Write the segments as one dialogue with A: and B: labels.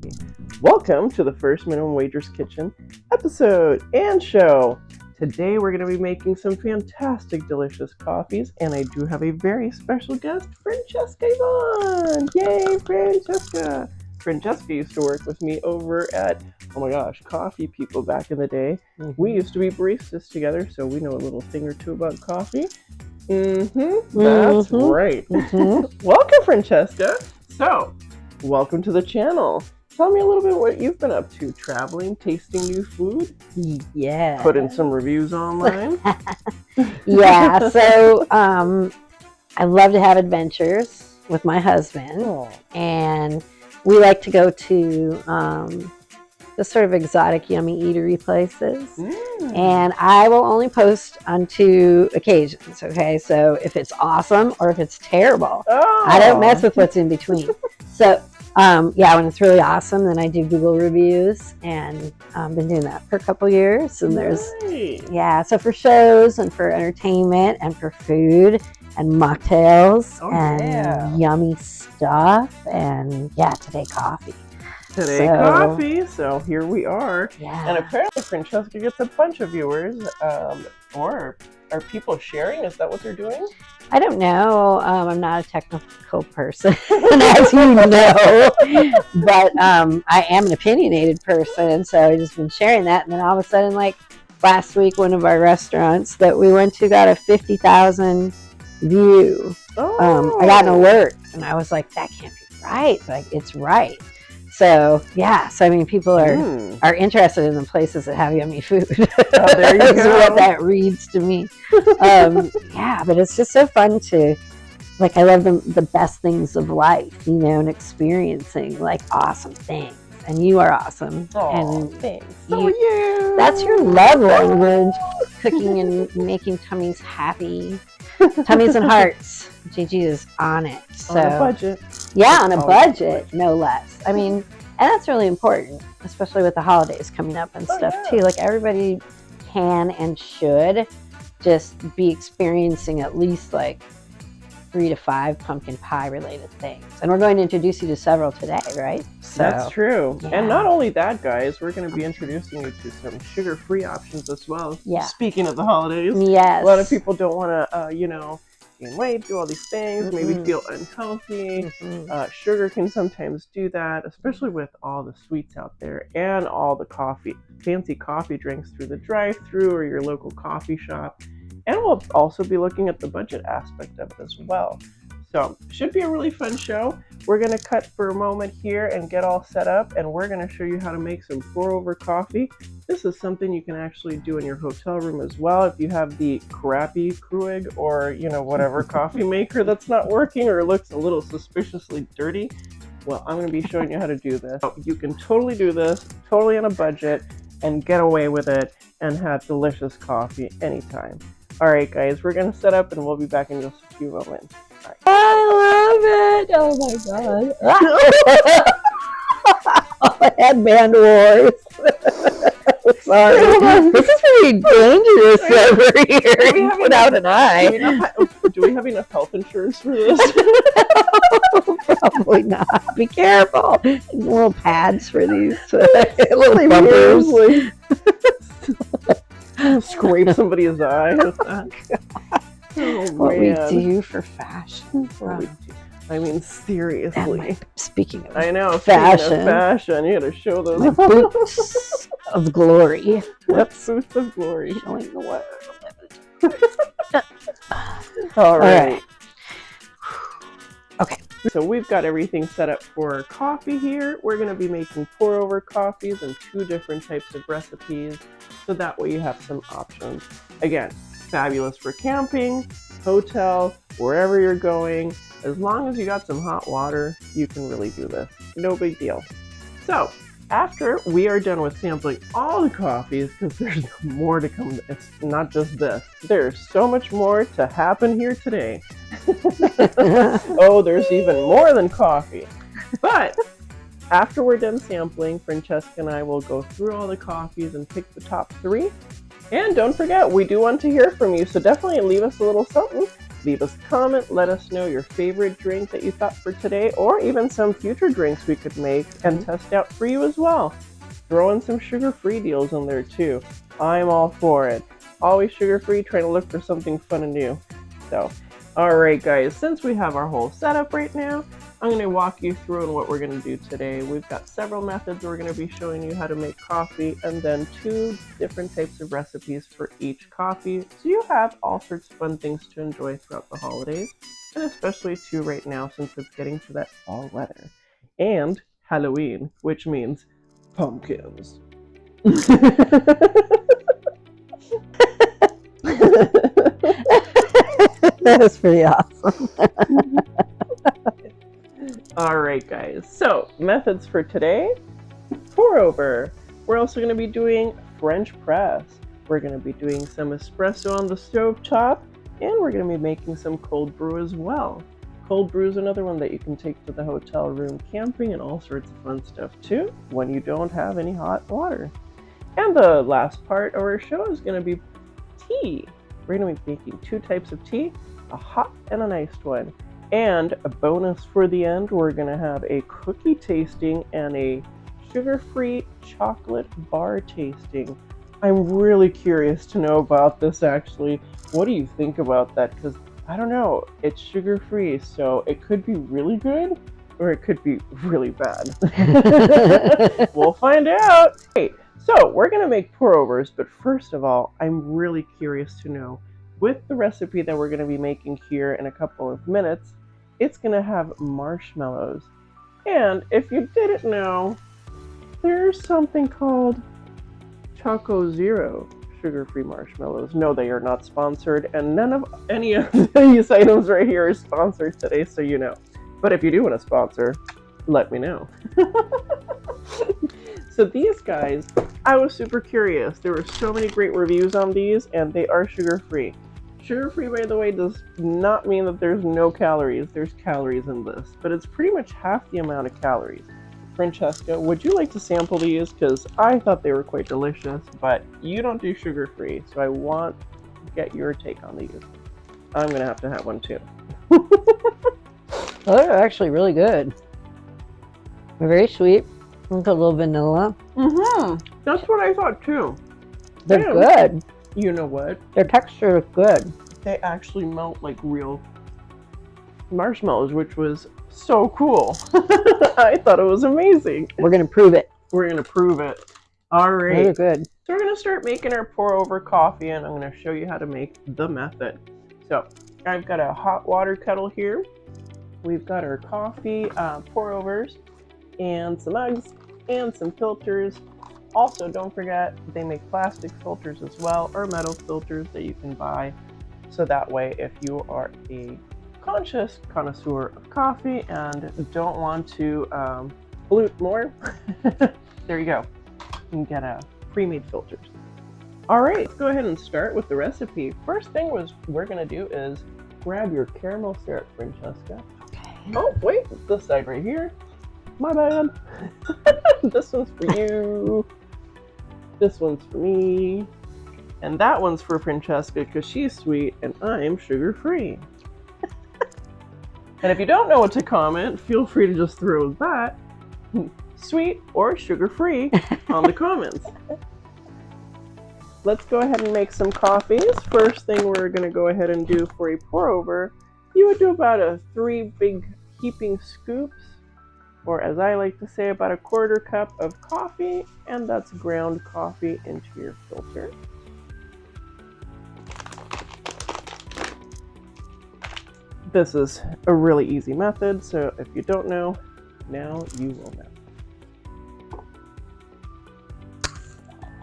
A: coffee. Welcome to the First Minimum Wager's Kitchen episode and show. Today we're going to be making some fantastic, delicious coffees, and I do have a very special guest, Francesca Yvonne. Yay, Francesca! Francesca used to work with me over at, oh my gosh, Coffee People back in the day. We used to be baristas together, so we know a little thing or two about coffee. That's right. Welcome, Francesca. So, welcome to the channel. Tell me a little bit what you've been up to. Traveling, tasting new food?
B: Yeah.
A: Putting some reviews online?
B: Yeah, so I love to have adventures with my husband.
A: Oh.
B: And we like to go to the sort of exotic, yummy eatery places. And I will only post on 2 occasions, okay? So if it's awesome or if it's terrible. I don't mess with what's in between. So yeah, when it's really awesome, then I do Google reviews, and been doing that for a couple years. And there's, yeah, so for shows and for entertainment and for food and mocktails and yummy stuff, and yeah, today coffee.
A: Coffee, so here we are.
B: Yeah.
A: And apparently Francesca gets a bunch of viewers, or are people sharing? Is that what they're doing?
B: I don't know. I'm not a technical person, as you know, but I am an opinionated person, so I've just been sharing that. And then all of a sudden, like last week, one of our restaurants that we went to got a 50,000 view. I got an alert, and I was like, that can't be right. Like, it's right. So yeah, so I mean, people are interested in the places that have yummy food.
A: Oh, there you
B: That's
A: go.
B: what that reads to me. Yeah, but it's just so fun to, like, I love the best things of life, you know, and experiencing like awesome things. And you are awesome.
A: And
B: thanks.
A: That's
B: your love language, cooking and making tummies happy. Tummies and hearts. Gigi is on it. So,
A: on a budget.
B: Yeah, on a budget, no less. I mean, and that's really important, especially with the holidays coming up and stuff too. Like, everybody can and should just be experiencing at least like 3 to 5 pumpkin pie related things. And we're going to introduce you to several today, right? So,
A: that's true.
B: Yeah.
A: And not only that, guys, we're going to be introducing you to some sugar-free options as well.
B: Yeah.
A: Speaking of the holidays,
B: yes.
A: A lot of people don't want to, gain weight, do all these things, maybe feel unhealthy. Sugar can sometimes do that, especially with all the sweets out there and all the fancy coffee drinks through the drive-thru or your local coffee shop. And we'll also be looking at the budget aspect of it as well. So, should be a really fun show. We're going to cut for a moment here and get all set up, and we're going to show you how to make some pour-over coffee. This is something you can actually do in your hotel room as well if you have the crappy Keurig or, whatever coffee maker that's not working or looks a little suspiciously dirty. Well, I'm going to be showing you how to do this. So you can totally do this, totally on a budget, and get away with it and have delicious coffee anytime. All right, guys, we're going to set up, and we'll be back in just a few moments. All right.
B: I love it. Oh, my God. Headband wars. Sorry. This is really dangerous over here. Without an eye.
A: Do we have enough health insurance for this?
B: Probably not. Be careful. Little pads for these. Little bumpers.
A: Scrape somebody's eye with that. Oh,
B: what we do for fashion.
A: I mean, seriously.
B: Speaking of
A: I know,
B: fashion,
A: you gotta show those
B: boots of glory.
A: Boots of glory.
B: Showing the world.
A: All right.
B: Okay.
A: So we've got everything set up for coffee here. We're going to be making pour-over coffees and 2 different types of recipes, so that way you have some options. Again, fabulous for camping, hotel, wherever you're going. As long as you got some hot water, you can really do this. No big deal. So, after we are done with sampling all the coffees, because there's more to come, it's not just this. There's so much more to happen here today. Oh, there's even more than coffee. But after we're done sampling, Francesca and I will go through all the coffees and pick the top 3. And don't forget, we do want to hear from you, so definitely leave us a little something. Leave us a comment, let us know your favorite drink that you thought for today, or even some future drinks we could make and test out for you as well. Throw in some sugar-free deals in there too. I'm all for it. Always sugar-free, trying to look for something fun and new. So, alright guys, since we have our whole setup right now, I'm going to walk you through on what we're going to do today. We've got several methods we're going to be showing you how to make coffee, and then 2 different types of recipes for each coffee, so you have all sorts of fun things to enjoy throughout the holidays, and especially too right now since it's getting to that fall weather. And Halloween, which means pumpkins.
B: That was pretty awesome.
A: Alright guys, so methods for today: pour over. We're also going to be doing French press. We're going to be doing some espresso on the stove top, and we're going to be making some cold brew as well. Cold brew is another one that you can take to the hotel room camping and all sorts of fun stuff too when you don't have any hot water. And the last part of our show is going to be tea. We're going to be making 2 types of tea, a hot and an iced one. And a bonus for the end, we're going to have a cookie tasting and a sugar-free chocolate bar tasting. I'm really curious to know about this actually. What do you think about that? Because I don't know, it's sugar-free, so it could be really good or it could be really bad. We'll find out. Okay, so we're going to make pour-overs, but first of all, I'm really curious to know, with the recipe that we're going to be making here in a couple of minutes, it's going to have marshmallows. And if you didn't know, there's something called Choco Zero sugar-free marshmallows. No, they are not sponsored, and none of any of these items right here are sponsored today, so you know. But if you do want to sponsor, let me know. So these guys, I was super curious. There were so many great reviews on these, and they are sugar-free. Sugar-free, by the way, does not mean that there's no calories. There's calories in this, but it's pretty much half the amount of calories. Francesca, would you like to sample these? Because I thought they were quite delicious, but you don't do sugar-free, so I want to get your take on these. I'm going to have one too.
B: Well, they're actually really good. They're very sweet. With a little vanilla.
A: That's what I thought too.
B: They're good.
A: You know what?
B: Their texture is good.
A: They actually melt like real marshmallows, which was so cool. I thought it was amazing.
B: We're going to prove it.
A: We're going to prove it. All right.
B: They're good.
A: So we're going to start making our pour-over coffee, and I'm going to show you how to make the method. So I've got a hot water kettle here. We've got our coffee pour-overs and some mugs and some filters. Also, don't forget, they make plastic filters as well, or metal filters that you can buy. So that way, if you are a conscious connoisseur of coffee and don't want to pollute more, there you go. You can get pre-made filters. All right, let's go ahead and start with the recipe. First thing we're gonna do is grab your caramel syrup, Francesca.
B: Okay.
A: Oh, wait, this side right here. My bad. This one's for you. This one's for me. And that one's for Francesca because she's sweet and I'm sugar-free. And if you don't know what to comment, feel free to just throw that, sweet or sugar-free, on the comments. Let's go ahead and make some coffees. First thing we're going to go ahead and do for a pour-over, you would do about 3 big heaping scoops, or as I like to say, about 1/4 cup of coffee, and that's ground coffee into your filter. This is a really easy method, so if you don't know, now you will know.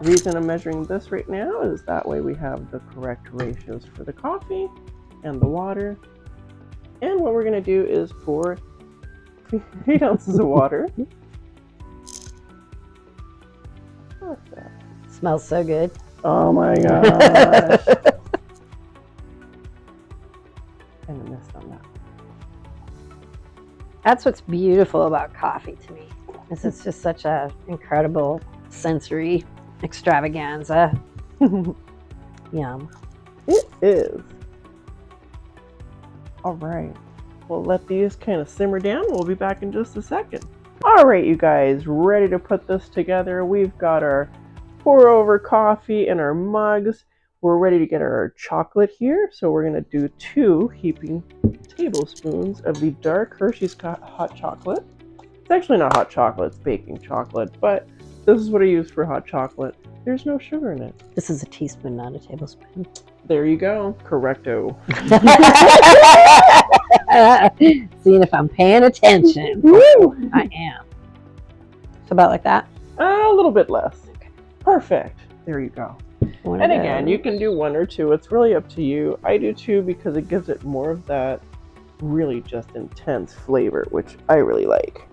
A: The reason I'm measuring this right now is that way we have the correct ratios for the coffee and the water. And what we're going to do is pour 8 ounces of water.
B: Smells so good.
A: Oh my gosh. And I missed on that.
B: That's what's beautiful about coffee to me. Is it's just such a incredible sensory extravaganza. Yum.
A: It is. All right. We'll let these kind of simmer down. We'll be back in just a second. All right, you guys, ready to put this together? We've got our pour over coffee in our mugs. We're ready to get our chocolate here. So we're going to do 2 heaping tablespoons of the dark Hershey's hot chocolate. It's actually not hot chocolate, it's baking chocolate, but this is what I use for hot chocolate. There's no sugar in it.
B: This is a teaspoon, not a tablespoon.
A: There you go. Correcto.
B: Seeing if I'm paying attention. Woo! I am. So about like that?
A: A little bit less.
B: Okay.
A: Perfect. There you go. And again, you can do 1 or 2. It's really up to you. I do 2 because it gives it more of that really just intense flavor, which I really like.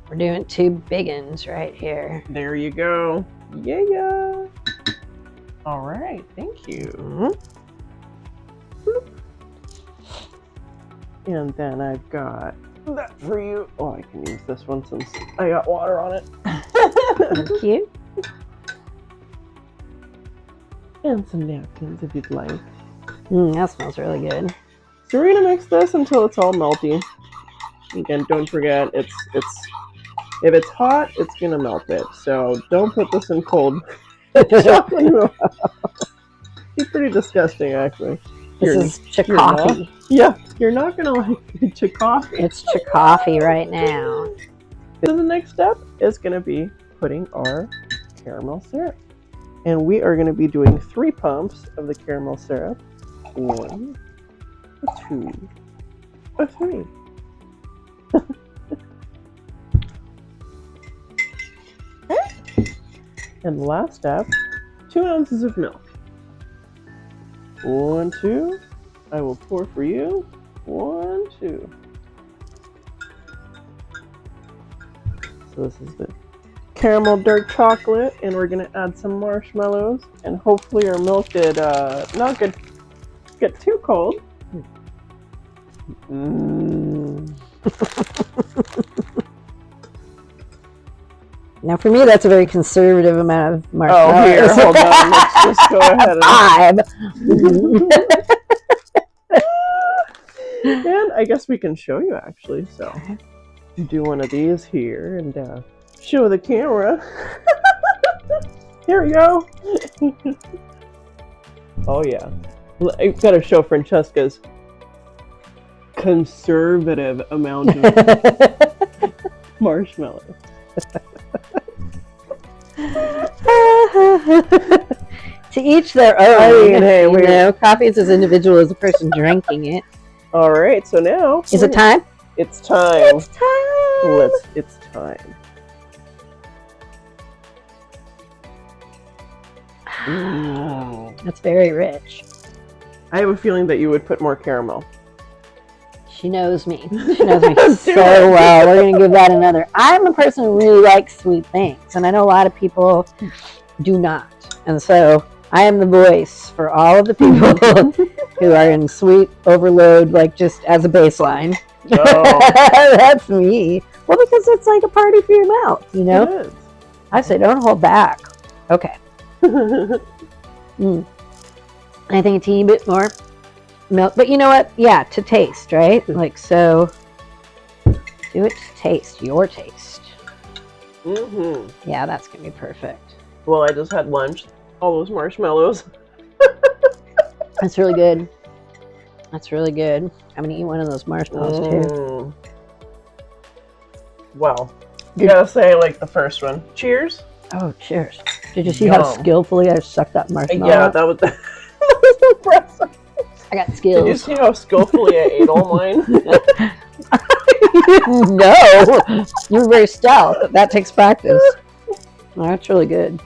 B: We're doing 2 big ones right here.
A: There you go. Yeah. All right. Thank you. And then I've got that for you. Oh, I can use this one since I got water on it.
B: Thank you.
A: And some napkins if you'd like.
B: That smells really good.
A: So we're gonna mix this until it's all melty. Again, don't forget, if it's hot, it's gonna melt it. So don't put this in cold chocolate milk. It's pretty disgusting, actually.
B: This is coffee.
A: Yeah, you're not gonna like coffee.
B: It's coffee right now.
A: So the next step is gonna be putting our caramel syrup. And we are going to be doing 3 pumps of the caramel syrup. 1, 2, 3. And the last step, 2 ounces of milk. 1, 2. I will pour for you. 1, 2. So this is the caramel dark chocolate, and we're gonna add some marshmallows, and hopefully our milk did not get too cold.
B: Now for me, that's a very conservative amount of marshmallows.
A: Oh, here, hold on. Let's just go ahead and I guess we can show you actually. So do one of these here and show the camera. Here we go. Oh yeah, I've got to show Francesca's conservative amount of marshmallow.
B: To each their own. I mean, hey, you know, coffee is as individual as the person drinking it.
A: All right, so now
B: is it time?
A: It's time.
B: It's time.
A: It's time.
B: That's very rich.
A: I have a feeling that you would put more caramel.
B: She knows me. She knows me so well. We're going to give that another. I'm a person who really likes sweet things, and I know a lot of people do not. And so I am the voice for all of the people who are in sweet overload, like just as a baseline. Oh. That's me. Well, because it's like a party for your mouth, you know?
A: It is.
B: I say don't hold back. Okay. I think a teeny bit more milk, but you know what? Yeah, to taste, right? Like so. Do it to taste, your taste. Yeah, that's gonna be perfect.
A: Well, I just had lunch. All those marshmallows.
B: That's really good. That's really good. I'm gonna eat one of those marshmallows too.
A: Well, you gotta say like the first one. Cheers.
B: Oh, cheers. Did you see how skillfully I sucked that marshmallow?
A: Yeah, that was impressive.
B: I got skills.
A: Did you see how skillfully I ate all mine?
B: No, you're very stout. That takes practice. Oh, that's really good.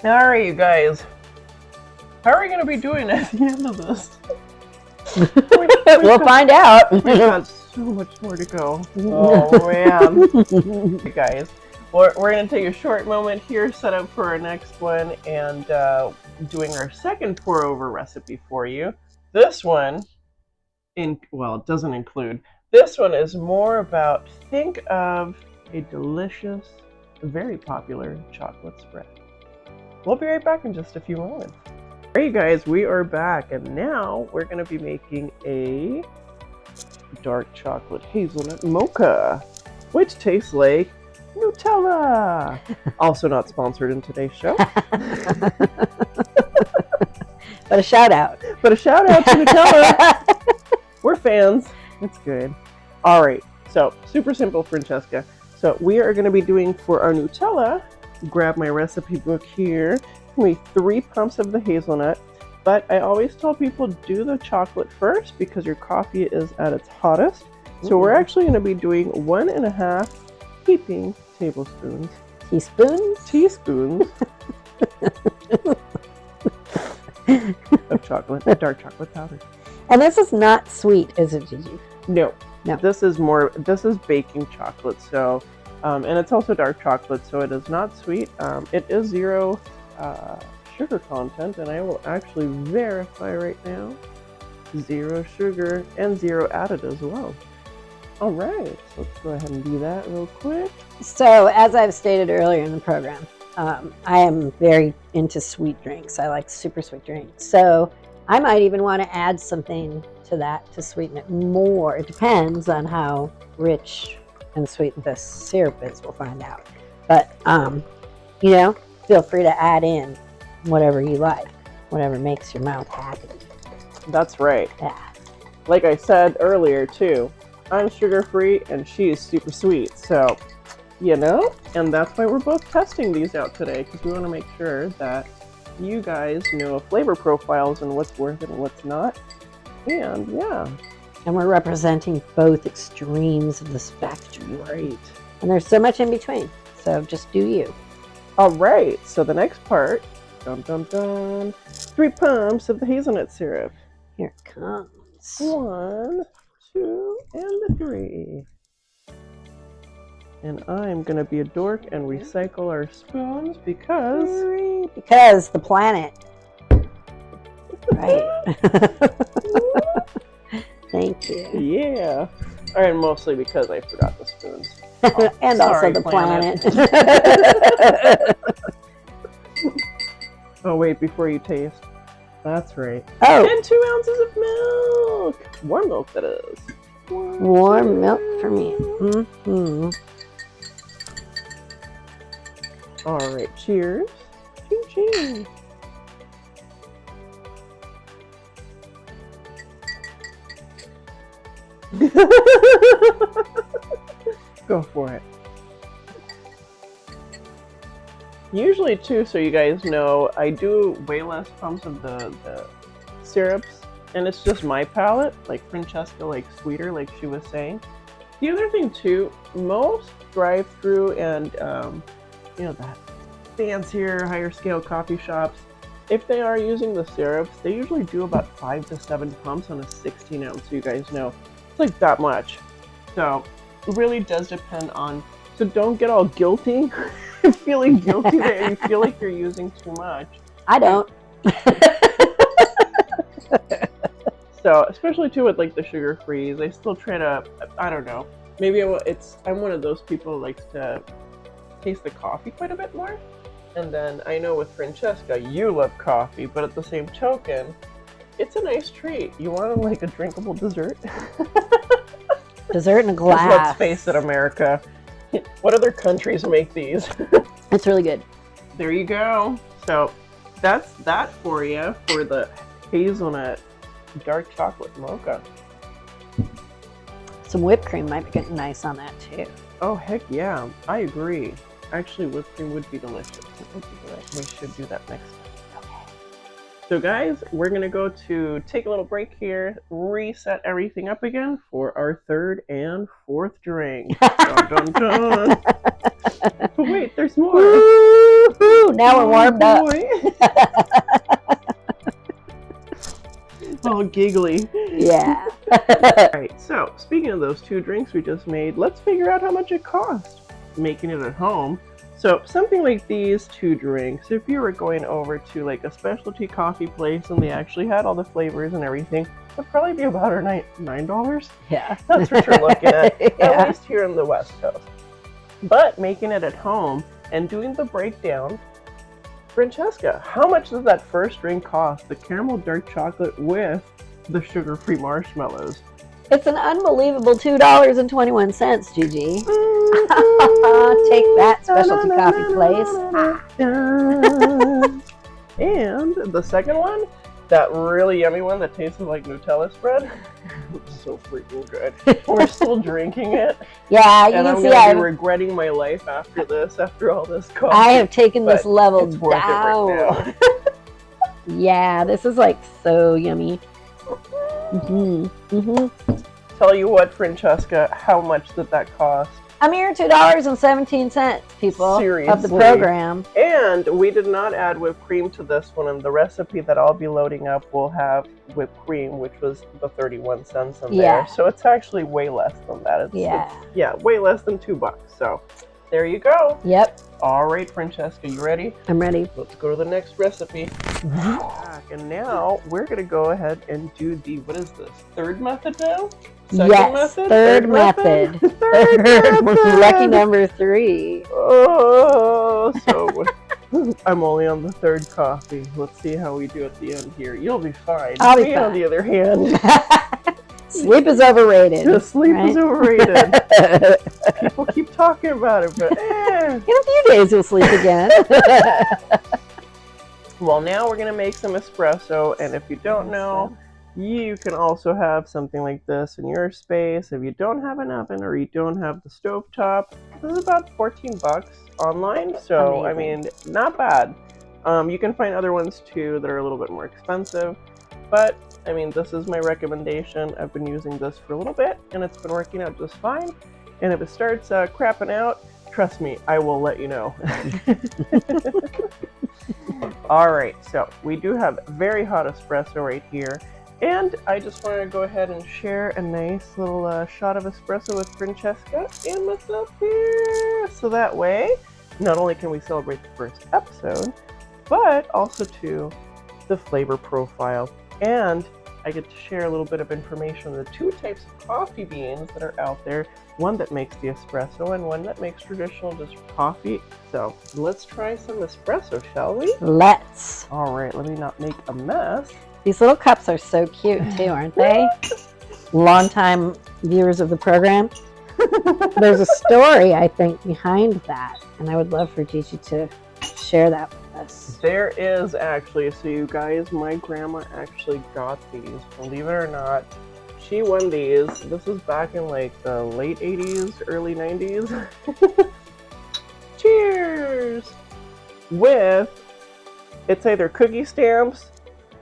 A: All right, you guys. How are we going to be doing at the end of this?
B: We'll find out.
A: We've got so much more to go. Oh, man. You guys, we're going to take a short moment here, set up for our next one, and doing our second pour-over recipe for you. This one, it doesn't include. This one is more about, think of a delicious, very popular chocolate spread. We'll be right back in just a few moments. Hey guys, we are back, and now we're going to be making a dark chocolate hazelnut mocha, which tastes like Nutella. Also not sponsored in today's show.
B: But a shout out.
A: But a shout out to Nutella. We're fans. It's good. All right, so super simple, Francesca. So we are going to be doing for our Nutella, grab my recipe book here, we 3 pumps of the hazelnut, but I always tell people do the chocolate first because your coffee is at its hottest. So we're actually going to be doing 1.5 heaping tablespoons.
B: Teaspoons?
A: Of chocolate, dark chocolate powder.
B: And this is not sweet, is it, Gigi?
A: No.
B: No.
A: This is baking chocolate, so, and it's also dark chocolate, so it is not sweet. It is 0 sugar content, and I will actually verify right now. 0 sugar and 0 added as well. All right, so let's go ahead and do that real quick.
B: So, as I've stated earlier in the program, I am very into sweet drinks. I like super sweet drinks. So, I might even want to add something to that to sweeten it more. It depends on how rich and sweet this syrup is. We'll find out. But, you know, feel free to add in whatever you like, whatever makes your mouth happy.
A: That's right.
B: Yeah.
A: Like I said earlier, too, I'm sugar-free and she is super sweet. So, you know, and that's why we're both testing these out today, because we want to make sure that you guys know flavor profiles and what's worth it and what's not. And yeah.
B: And we're representing both extremes of the spectrum.
A: Right.
B: And there's so much in between. So just do you.
A: All right. So the next part, dun dun dun, 3 pumps of the hazelnut syrup.
B: Here it comes.
A: 1, 2, and 3. And I'm going to be a dork and recycle our spoons because
B: the planet. Right. Thank you.
A: Yeah. And mostly because I forgot the spoons.
B: And
A: sorry,
B: also the planet.
A: Oh, wait, before you taste. That's right.
B: Oh.
A: And 2 ounces of milk. Warm milk, that is.
B: Warm milk for me. Mm-hmm.
A: All right, cheers. Cheers. Go for it. Usually, too, so you guys know, I do way less pumps of the syrups, and it's just my palate. Like Francesca likes sweeter, like she was saying. The other thing, too, most drive-through and you know, that fancier, higher scale coffee shops, if they are using the syrups, they usually do about 5 to 7 pumps on a 16 ounce, so you guys know. It's like that much. So it really does depend on, so don't get all guilty, feeling guilty that you feel like you're using too much.
B: I don't.
A: So, especially too with like the sugar freeze, I still try to, I don't know, maybe I'm one of those people who likes to taste the coffee quite a bit more. And then I know with Francesca, you love coffee, but at the same token, it's a nice treat. You want like a drinkable dessert?
B: Dessert in a glass.
A: Let's face it, America. What other countries make these?
B: It's really good.
A: There you go. So that's that for you for the hazelnut dark chocolate mocha.
B: Some whipped cream might be getting nice on that too.
A: Oh, heck yeah. I agree. Actually, whipped cream would be delicious. We should do that next time.
B: Okay.
A: So guys, we're going to go to take a little break here, reset everything up again for our 3rd and 4th drink. Dun, dun, dun. But wait, there's more.
B: Woo-hoo! Now we're warmed up.
A: All giggly.
B: Yeah.
A: Alright, so speaking of those 2 drinks we just made, let's figure out how much it cost making it at home. So something like these 2 drinks, if you were going over to like a specialty coffee place and they actually had all the flavors and everything, would probably be about $9.
B: Yeah.
A: That's what you're looking at,
B: Yeah.
A: at least here in the West Coast. But making it at home and doing the breakdown, Francesca, how much does that first drink cost? The caramel dark chocolate with the sugar-free marshmallows.
B: It's an unbelievable $2.21, Gigi. Take that, specialty coffee place.
A: And the second one, that really yummy one that tasted like Nutella spread. It's so freaking good. We're still drinking it.
B: Yeah, you
A: and
B: can
A: I'm
B: see
A: gonna be regretting my life after this, after all this coffee.
B: I have taken this level
A: it's worth
B: down.
A: It right now.
B: Yeah, this is like so yummy.
A: Tell you what, Francesca, how much did that cost?
B: A mere $2.17, people.
A: Seriously.
B: Of the program.
A: And we did not add whipped cream to this one, and the recipe that I'll be loading up will have whipped cream, which was the 31 cents in there. So it's actually way less than that. It's way less than $2. So there you go.
B: Yep.
A: All right, Francesca, you ready?
B: I'm ready.
A: Let's go to the next recipe. And now we're going to go ahead and do the, what is this, third method now? Second method?
B: Third method.
A: Third method.
B: Lucky number 3.
A: Oh, so I'm only on the third coffee. Let's see how we do at the end here. You'll be fine.
B: I'll be
A: Me,
B: fine.
A: on the other hand.
B: Sleep is overrated.
A: Sleep is overrated. People keep talking about it, but
B: in a few days you'll sleep again.
A: Well, now we're going to make some espresso, and if you don't know, you can also have something like this in your space. If you don't have an oven or you don't have the stovetop, this is about $14 online, so
B: amazing.
A: I mean, not bad. You can find other ones too that are a little bit more expensive, but I mean, this is my recommendation. I've been using this for a little bit, and it's been working out just fine. And if it starts crapping out, trust me, I will let you know. All right, so we do have very hot espresso right here. And I just want to go ahead and share a nice little shot of espresso with Francesca and myself here. So that way, not only can we celebrate the first episode, but also too the flavor profile. And I get to share a little bit of information on the 2 types of coffee beans that are out there. One that makes the espresso and one that makes traditional just coffee. So let's try some espresso, shall we?
B: Let's.
A: All right, let me not make a mess.
B: These little cups are so cute too, aren't they? Longtime viewers of the program. There's a story, I think, behind that, and I would love for Gigi to share that with us.
A: There is actually. So you guys, my grandma actually got these, believe it or not. She won these. This is back in like the late 80s, early 90s. Cheers! With, it's either cookie stamps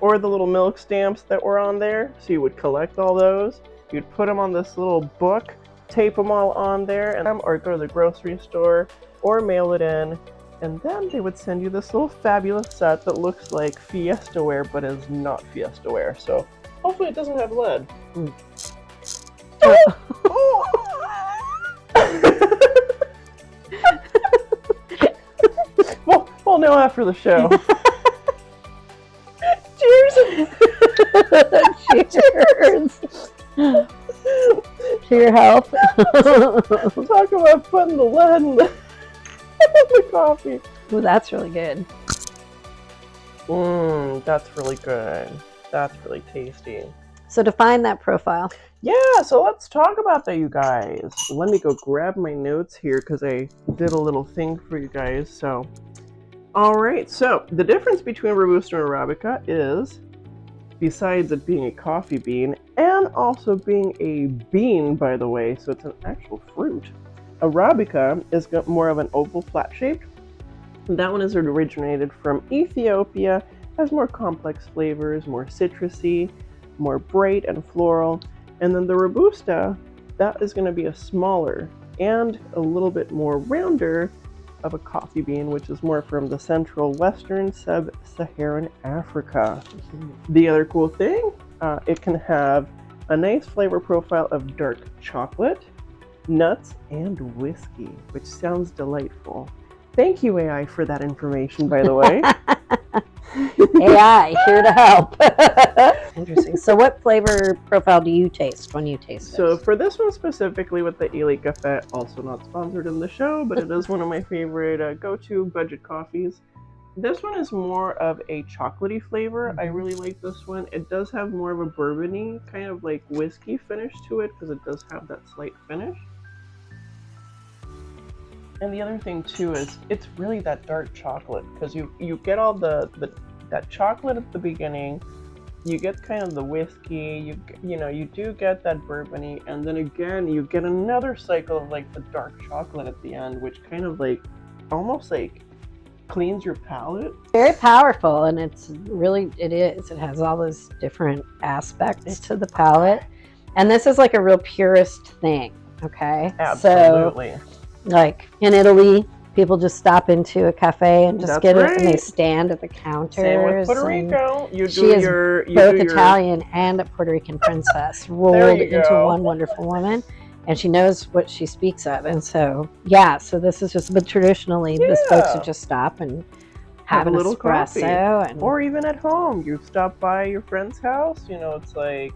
A: or the little milk stamps that were on there. So you would collect all those. You'd put them on this little book, tape them all on there, and or go to the grocery store or mail it in. And then they would send you this little fabulous set that looks like Fiesta ware, but is not Fiesta ware. So hopefully it doesn't have lead. Well, no, after the show. Cheers!
B: Cheers! To your health.
A: Talk about putting the lead in the coffee.
B: Ooh, that's really good.
A: That's really good. That's really tasty.
B: So define that profile.
A: Yeah, so let's talk about that, you guys. Let me go grab my notes here because I did a little thing for you guys. So, all right. So the difference between Robusta and Arabica is, besides it being a coffee bean and also being a bean, by the way, so it's an actual fruit. Arabica is more of an oval flat shape. That one is originated from Ethiopia, has more complex flavors, more citrusy, more bright and floral. And then the Robusta, that is going to be a smaller and a little bit more rounder of a coffee bean, which is more from the central western sub-Saharan Africa. The other cool thing, it can have a nice flavor profile of dark chocolate, nuts, and whiskey, which sounds delightful. Thank you, AI, for that information, by the way.
B: AI, here to help. Interesting. So what flavor profile do you taste when you taste it?
A: So for this one specifically with the Illy Café, also not sponsored in the show, but it is one of my favorite go-to budget coffees. This one is more of a chocolatey flavor. I really like this one. It does have more of a bourbony, kind of like whiskey finish to it because it does have that slight finish. And the other thing too is it's really that dark chocolate because you get all that chocolate at the beginning. You get kind of the whiskey, you do get that bourbony, and then again you get another cycle of like the dark chocolate at the end, which kind of like almost like cleans your palate.
B: Very powerful, and it is. It has all those different aspects to the palate, and this is like a real purist thing. Okay,
A: absolutely.
B: So, like in Italy, people just stop into a cafe and just get it, and they stand at the counters.
A: Same with Puerto Rico.
B: She is both Italian and a Puerto Rican princess rolled into one wonderful woman, and she knows what she speaks of. And so, yeah, so this is just, but traditionally, these folks would just stop and have a little espresso.
A: Or even at home, you stop by your friend's house, it's like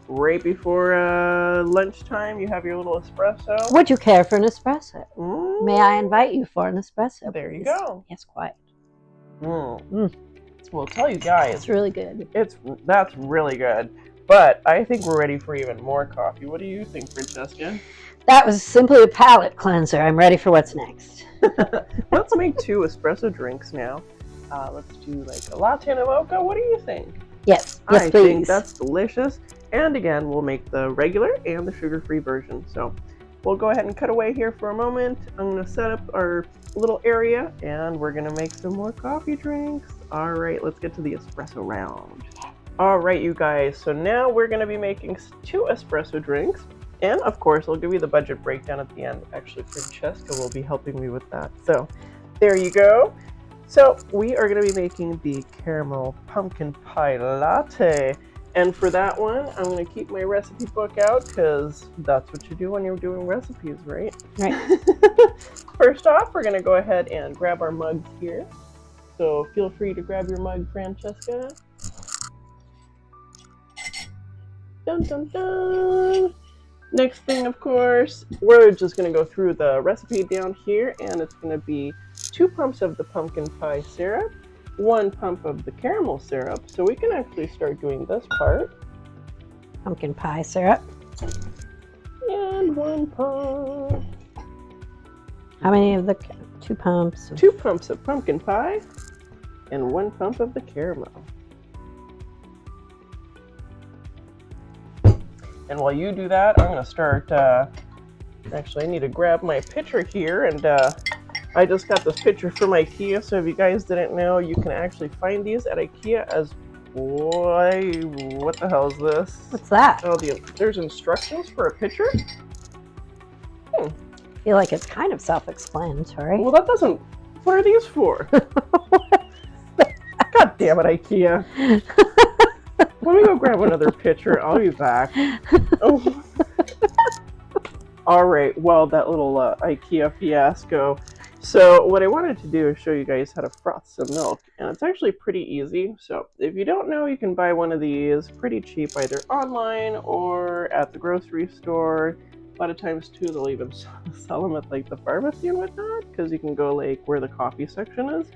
A: right before lunchtime, you have your little espresso.
B: Would you care for an espresso? May I invite you for an espresso?
A: There you go.
B: Yes, quite.
A: Well, I'll tell you guys,
B: it's really good.
A: That's really good. But I think we're ready for even more coffee. What do you think, Francesca?
B: That was simply a palate cleanser. I'm ready for what's next.
A: Let's make 2 espresso drinks now. Let's do like a latte and a mocha. What do you think?
B: Yes,
A: I
B: please.
A: think that's delicious. And again, we'll make the regular and the sugar-free version. So we'll go ahead and cut away here for a moment. I'm going to set up our little area and we're going to make some more coffee drinks. All right, let's get to the espresso round. All right, you guys. So now we're going to be making 2 espresso drinks. And of course, I'll give you the budget breakdown at the end. Actually, Francesca will be helping me with that. So there you go. So we are going to be making the caramel pumpkin pie latte. And for that one, I'm going to keep my recipe book out because that's what you do when you're doing recipes, right?
B: Right.
A: First off, we're going to go ahead and grab our mugs here. So feel free to grab your mug, Francesca. Dun, dun, dun. Next thing, of course, we're just going to go through the recipe down here, and it's going to be 2 pumps of the pumpkin pie syrup, 1 pump of the caramel syrup. So we can actually start doing this part.
B: Pumpkin pie syrup.
A: And 1 pump.
B: How many of the 2 pumps?
A: 2 pumps of pumpkin pie and 1 pump of the caramel. And while you do that, I'm going to start, actually I need to grab my pitcher here, and I just got this pitcher from IKEA, so if you guys didn't know, you can actually find these at IKEA as, what the hell is this?
B: What's that?
A: Oh, there's instructions for a pitcher?
B: I feel like it's kind of self-explanatory.
A: Well, that doesn't, what are these for? God damn it, IKEA. Let me go grab another pitcher. I'll be back. Oh. All right. Well, that little IKEA fiasco. So what I wanted to do is show you guys how to froth some milk. And it's actually pretty easy. So if you don't know, you can buy one of these pretty cheap either online or at the grocery store. A lot of times, too, they'll even sell them at like the pharmacy and whatnot because you can go like where the coffee section is.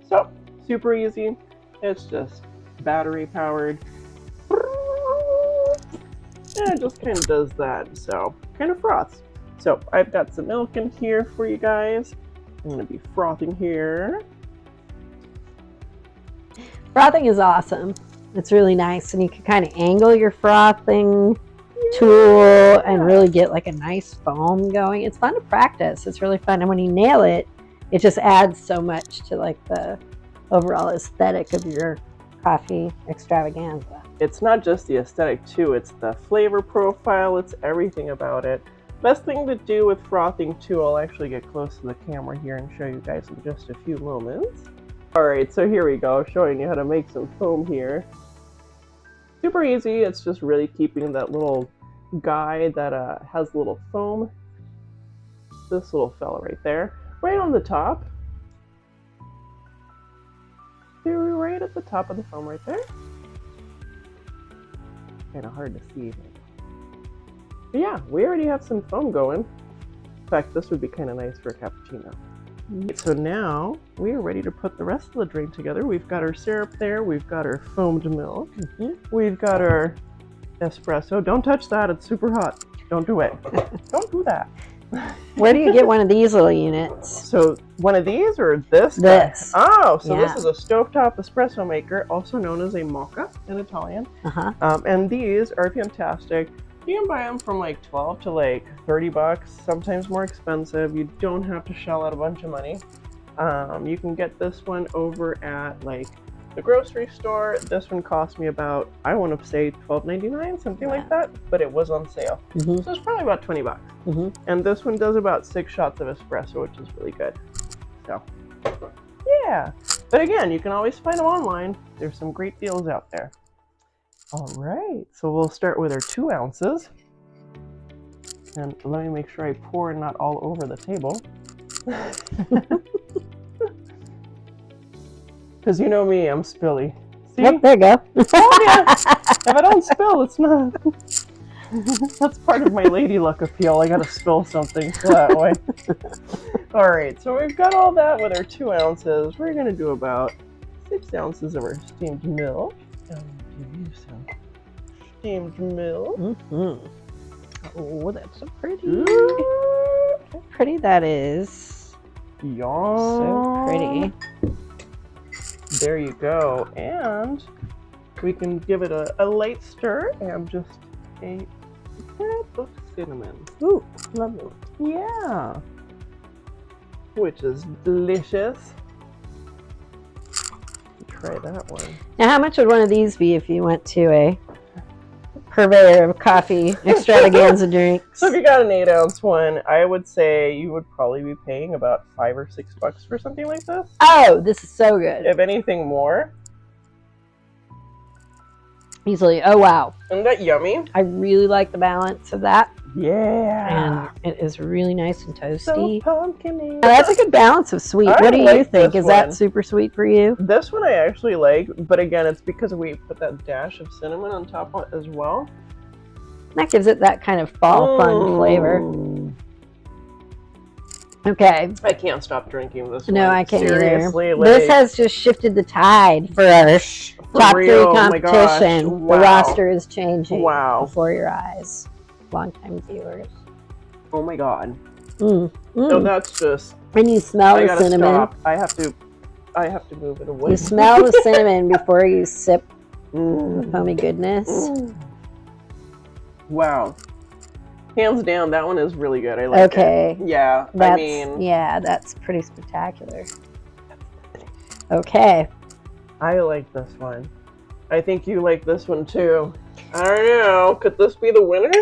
A: So super easy. It's just battery powered. And it just kind of does that, so kind of froths. So I've got some milk in here for you guys. I'm going to be frothing here.
B: Frothing is awesome. It's really nice, and you can kind of angle your frothing tool and really get like a nice foam going. It's fun to practice. It's really fun, and when you nail it, it just adds so much to like the overall aesthetic of your coffee extravaganza.
A: It's not just the aesthetic too, it's the flavor profile, it's everything about it. Best thing to do with frothing too, I'll actually get close to the camera here and show you guys in just a few moments. Alright, so here we go, showing you how to make some foam here. Super easy, it's just really keeping that little guy that has a little foam. This little fella right there, right on the top. Right at the top of the foam right there. Kind of hard to see. But yeah, we already have some foam going. In fact, this would be kind of nice for a cappuccino. So now we are ready to put the rest of the drink together. We've got our syrup there. We've got our foamed milk. We've got our espresso. Don't touch that. It's super hot. Don't do it. Don't do that.
B: Where do you get one of these little units?
A: So one of these or this?
B: This.
A: Oh, so this is a stovetop espresso maker, also known as a mocha in Italian. And these are fantastic. You can buy them from like 12 to like 30 bucks, sometimes more expensive. You don't have to shell out a bunch of money. You can get this one over at like the grocery store. This one cost me about, I want to say $12.99, something like that, but it was on sale. So it's probably about 20 bucks. And this one does about 6 shots of espresso, which is really good. So, yeah. But again, you can always find them online. There's some great deals out there. All right, so we'll start with our 2 ounces. And let me make sure I pour not all over the table. Because you know me, I'm spilly. See?
B: Yep, there you go.
A: Oh, yeah. If I don't spill, it's not. That's part of my lady luck appeal. I gotta spill something that way. All right, so we've got all that with our 2 ounces. We're gonna do about 6 ounces of our steamed milk. Give you some steamed milk.
B: Oh, that's so pretty. How pretty that is.
A: Yum.
B: So pretty.
A: There you go. And we can give it a light stir and just a tap of cinnamon.
B: Ooh, lovely.
A: Yeah. Which is delicious. Try that one.
B: Now, how much would one of these be if you went to a purveyor of coffee extravaganza drinks?
A: So if you got an 8-ounce one, I would say you would probably be paying about $5 or $6 for something like this.
B: Oh, this is so good.
A: If anything more.
B: Easily. Oh, wow.
A: Isn't that yummy?
B: I really like the balance of that.
A: Yeah.
B: And it is really nice and toasty.
A: So pumpkin-y.
B: Now, that's a good balance of sweet. What do you think? Is that super sweet for you?
A: This one I actually like, but again, it's because we put that dash of cinnamon on top as well.
B: That gives it that kind of fall fun flavor. Okay.
A: I can't stop drinking this one.
B: No, I can't
A: Seriously,
B: either. This has just shifted the tide for our top 3 competition.
A: Oh wow.
B: The roster is changing
A: before
B: your eyes. Longtime viewers.
A: Oh my god.
B: So
A: that's just.
B: And you smell the cinnamon.
A: Stop. I have to move it away.
B: You smell the cinnamon before you sip the foamy goodness.
A: Wow. Hands down, that one is really good. I like it. Yeah.
B: That's pretty spectacular. Okay.
A: I like this one. I think you like this one too. I don't know. Could this be the winner?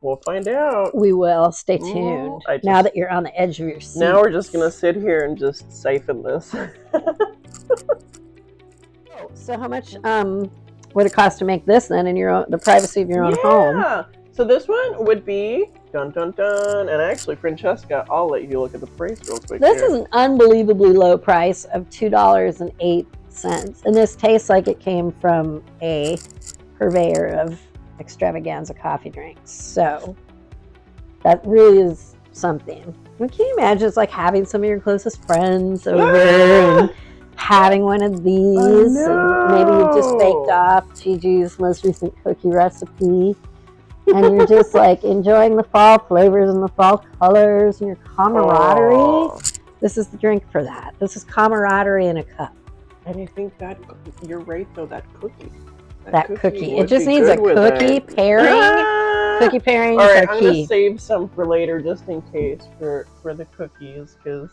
A: We'll find out.
B: We will. Stay tuned. Now that you're on the edge of your seat.
A: Now we're just going to sit here and just siphon this.
B: So how much would it cost to make this then in the privacy of your own home?
A: Yeah. So this one would be, dun dun dun, and actually Francesca, I'll let you look at the price real quick.
B: This is an unbelievably low price of $2.08. And this tastes like it came from a purveyor of extravaganza coffee drinks. So that really is something. Can you imagine it's like having some of your closest friends over and having one of these, and maybe you just baked off Gigi's most recent cookie recipe, and you're just like enjoying the fall flavors and the fall colors and your camaraderie. Oh. This is the drink for that. This is camaraderie in a cup.
A: And I think that you're right though, that cookie.
B: That cookie. It just needs a cookie pairing. Cookie pairings
A: All right,
B: are
A: I'm
B: key.
A: gonna save some for later, just in case for the cookies, because.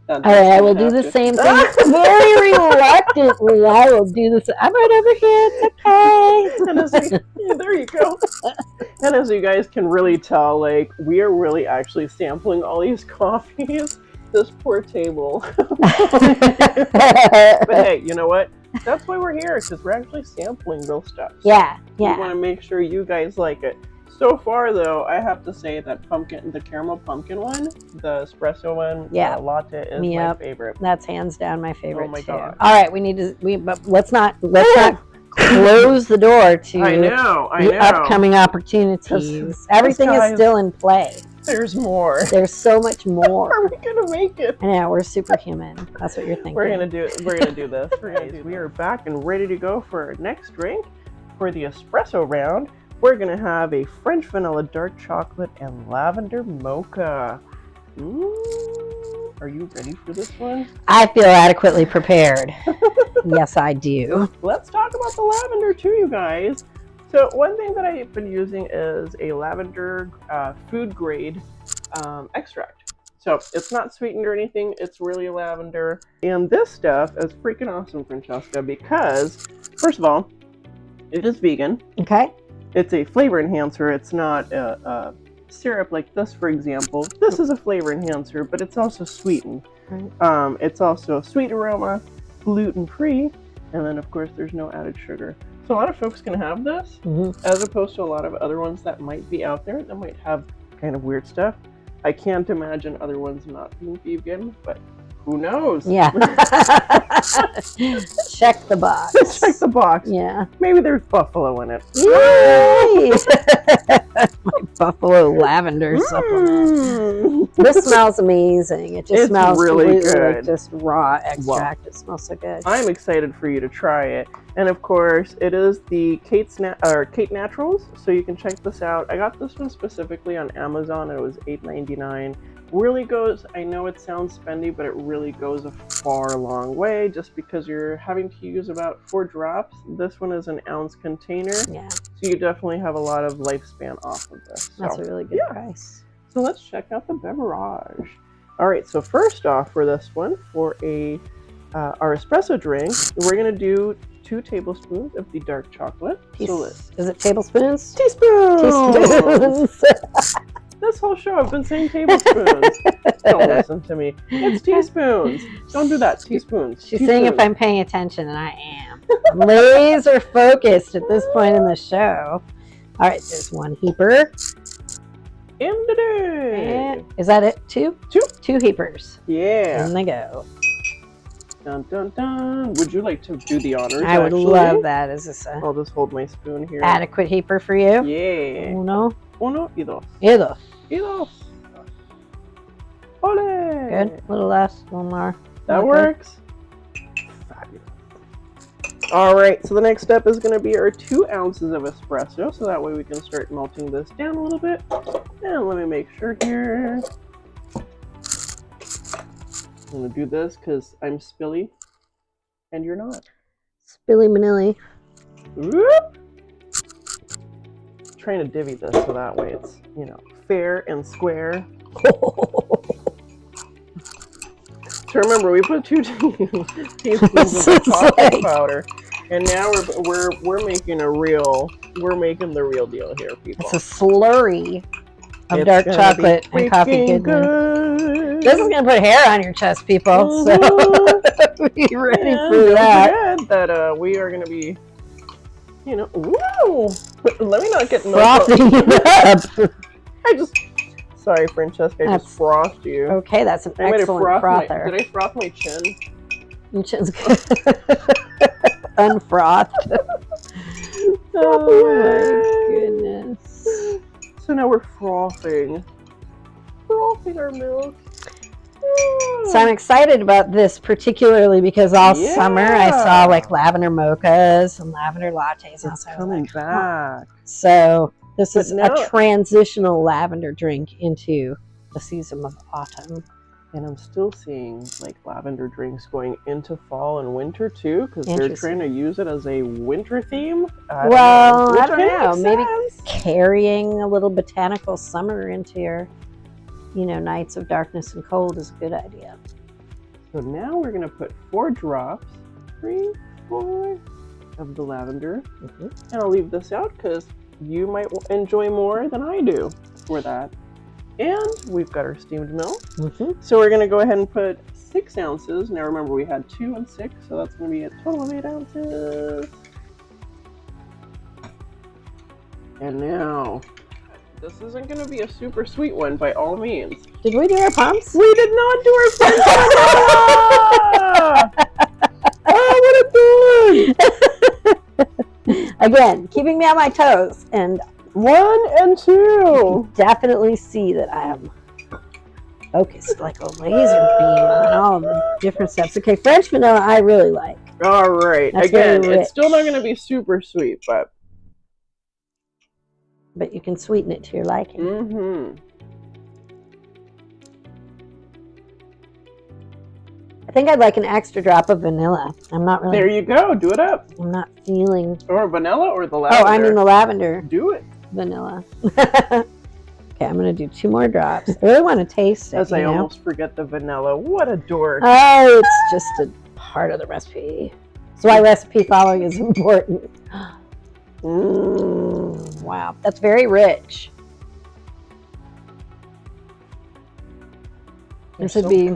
B: All right, I will do the same thing. Very reluctantly, I will do this. I'm right over here. It's okay.
A: There you go. And as you guys can really tell, like, we are really actually sampling all these coffees. This poor table. But hey, you know what? That's why we're here, because we're actually sampling real stuff. So
B: yeah.
A: We want to make sure you guys like it. So far, though, I have to say that the caramel pumpkin one, the espresso one, the latte is my favorite.
B: That's hands down my favorite. Oh my
A: god!
B: All right, but let's not close the door to
A: I know
B: upcoming opportunities. Everything is still in play.
A: There's more.
B: There's so much more.
A: Are we gonna make it?
B: I know, we're superhuman. That's what you're thinking.
A: We're gonna do this. We are back and ready to go for our next drink. For the espresso round, we're gonna have a French vanilla dark chocolate and lavender mocha. Ooh, are you ready for this one?
B: I feel adequately prepared. Yes, I do.
A: Let's talk about the lavender too, you guys. So one thing that I've been using is a lavender food grade extract. So it's not sweetened or anything, it's really lavender. And this stuff is freaking awesome, Francesca, because first of all, it is vegan.
B: Okay.
A: It's a flavor enhancer. It's not a syrup like this, for example. This is a flavor enhancer, but it's also sweetened.
B: Right.
A: It's also sweet aroma, gluten-free, and then of course there's no added sugar. So a lot of folks can have this, as opposed to a lot of other ones that might be out there that might have kind of weird stuff. I can't imagine other ones not being vegan, but who knows?
B: Yeah. Check the box.
A: Check the box.
B: Yeah.
A: Maybe there's buffalo in it.
B: Yay! My buffalo lavender supplement. This smells amazing. It just smells
A: really good.
B: Like just raw extract. It smells so good.
A: I'm excited for you to try it. And of course, it is the Kate Naturals, so you can check this out. I got this one specifically on Amazon. It was $8.99. Really goes, I know it sounds spendy, but it really goes a far long way just because you're having to use about 4 drops. This one is an ounce container.
B: Yeah.
A: So you definitely have a lot of lifespan off of this. So,
B: that's a really good price.
A: So let's check out the beverage. All right, so first off for this one, for our espresso drink, we're gonna do 2 tablespoons of the dark chocolate.
B: Is it tablespoons?
A: Teaspoons!
B: Teaspoons!
A: This whole show I've been saying tablespoons. Don't listen to me. It's teaspoons. Don't do that. Teaspoons.
B: She's saying if I'm paying attention, and I am. I'm laser focused at this point in the show. All right, there's 1 heaper.
A: In the day.
B: Is that it? 2?
A: 2.
B: 2 heapers.
A: Yeah.
B: In they go.
A: Dun, dun, dun. Would you like to do the honors?
B: I would love that. Is this
A: I'll just hold my spoon here.
B: Adequate heaper for you?
A: Yeah.
B: Uno
A: y dos.
B: y dos.
A: Y dos. Ole.
B: Good. A little less. 1 more.
A: That works. Fabulous. All right. So the next step is going to be our 2 ounces of espresso. So that way we can start melting this down a little bit. And let me make sure here. I'm going to do this because I'm spilly and you're not.
B: Spilly Manilly.
A: Whoop. Trying to divvy this so that way it's, fair and square. So remember, we put 2 teaspoons of coffee powder, and now we're making the real deal here, people.
B: It's a slurry of dark chocolate and coffee goodness.
A: Good.
B: This is gonna put hair on your chest, people. So be ready for that.
A: Don't forget that we are gonna be, ooh. Let me not get
B: frothing it up.
A: Sorry, Francesca, I just frothed you.
B: Okay, that's an excellent frother.
A: Did I froth my chin?
B: Your chin's good. Unfrothed.
A: Oh
B: my goodness.
A: So now we're frothing our milk.
B: So I'm excited about this, particularly because all summer I saw like lavender mochas and lavender lattes.
A: It's coming back.
B: So this is a transitional lavender drink into the season of autumn.
A: And I'm still seeing like lavender drinks going into fall and winter too, because they're trying to use it as a winter theme. I don't know.
B: Maybe carrying a little botanical summer into your nights of darkness and cold is a good idea.
A: So now we're going to put 4 drops, 3, 4 of the lavender. And I'll leave this out because you might enjoy more than I do for that. And we've got our steamed milk. So we're going to go ahead and put 6 ounces. Now remember, we had 2 and 6, so that's going to be a total of 8 ounces. And now, this isn't going to be a super sweet one by all means.
B: Did we do our pumps?
A: We did not do our pumps. Oh, what a fun!
B: Again, keeping me on my toes and
A: 1 and 2.
B: Definitely see that I am focused like a laser beam on all the different steps. Okay, French vanilla I really like.
A: All right.
B: That's
A: Again,
B: very
A: it's still not going to
B: rich.
A: be super sweet, but
B: you can sweeten it to your liking.
A: mm-hmm.
B: I think I'd like an extra drop of vanilla. I'm not really.
A: There you go. Do it up.
B: I'm not feeling.
A: Or vanilla or the lavender?
B: Oh, I mean the lavender.
A: Do it.
B: Vanilla. Okay, I'm going to do 2 more drops. I really want to taste it.
A: As I almost forget the vanilla. What a dork.
B: Oh, it's just a part of the recipe. That's why recipe following is important. Wow, that's very rich. This would be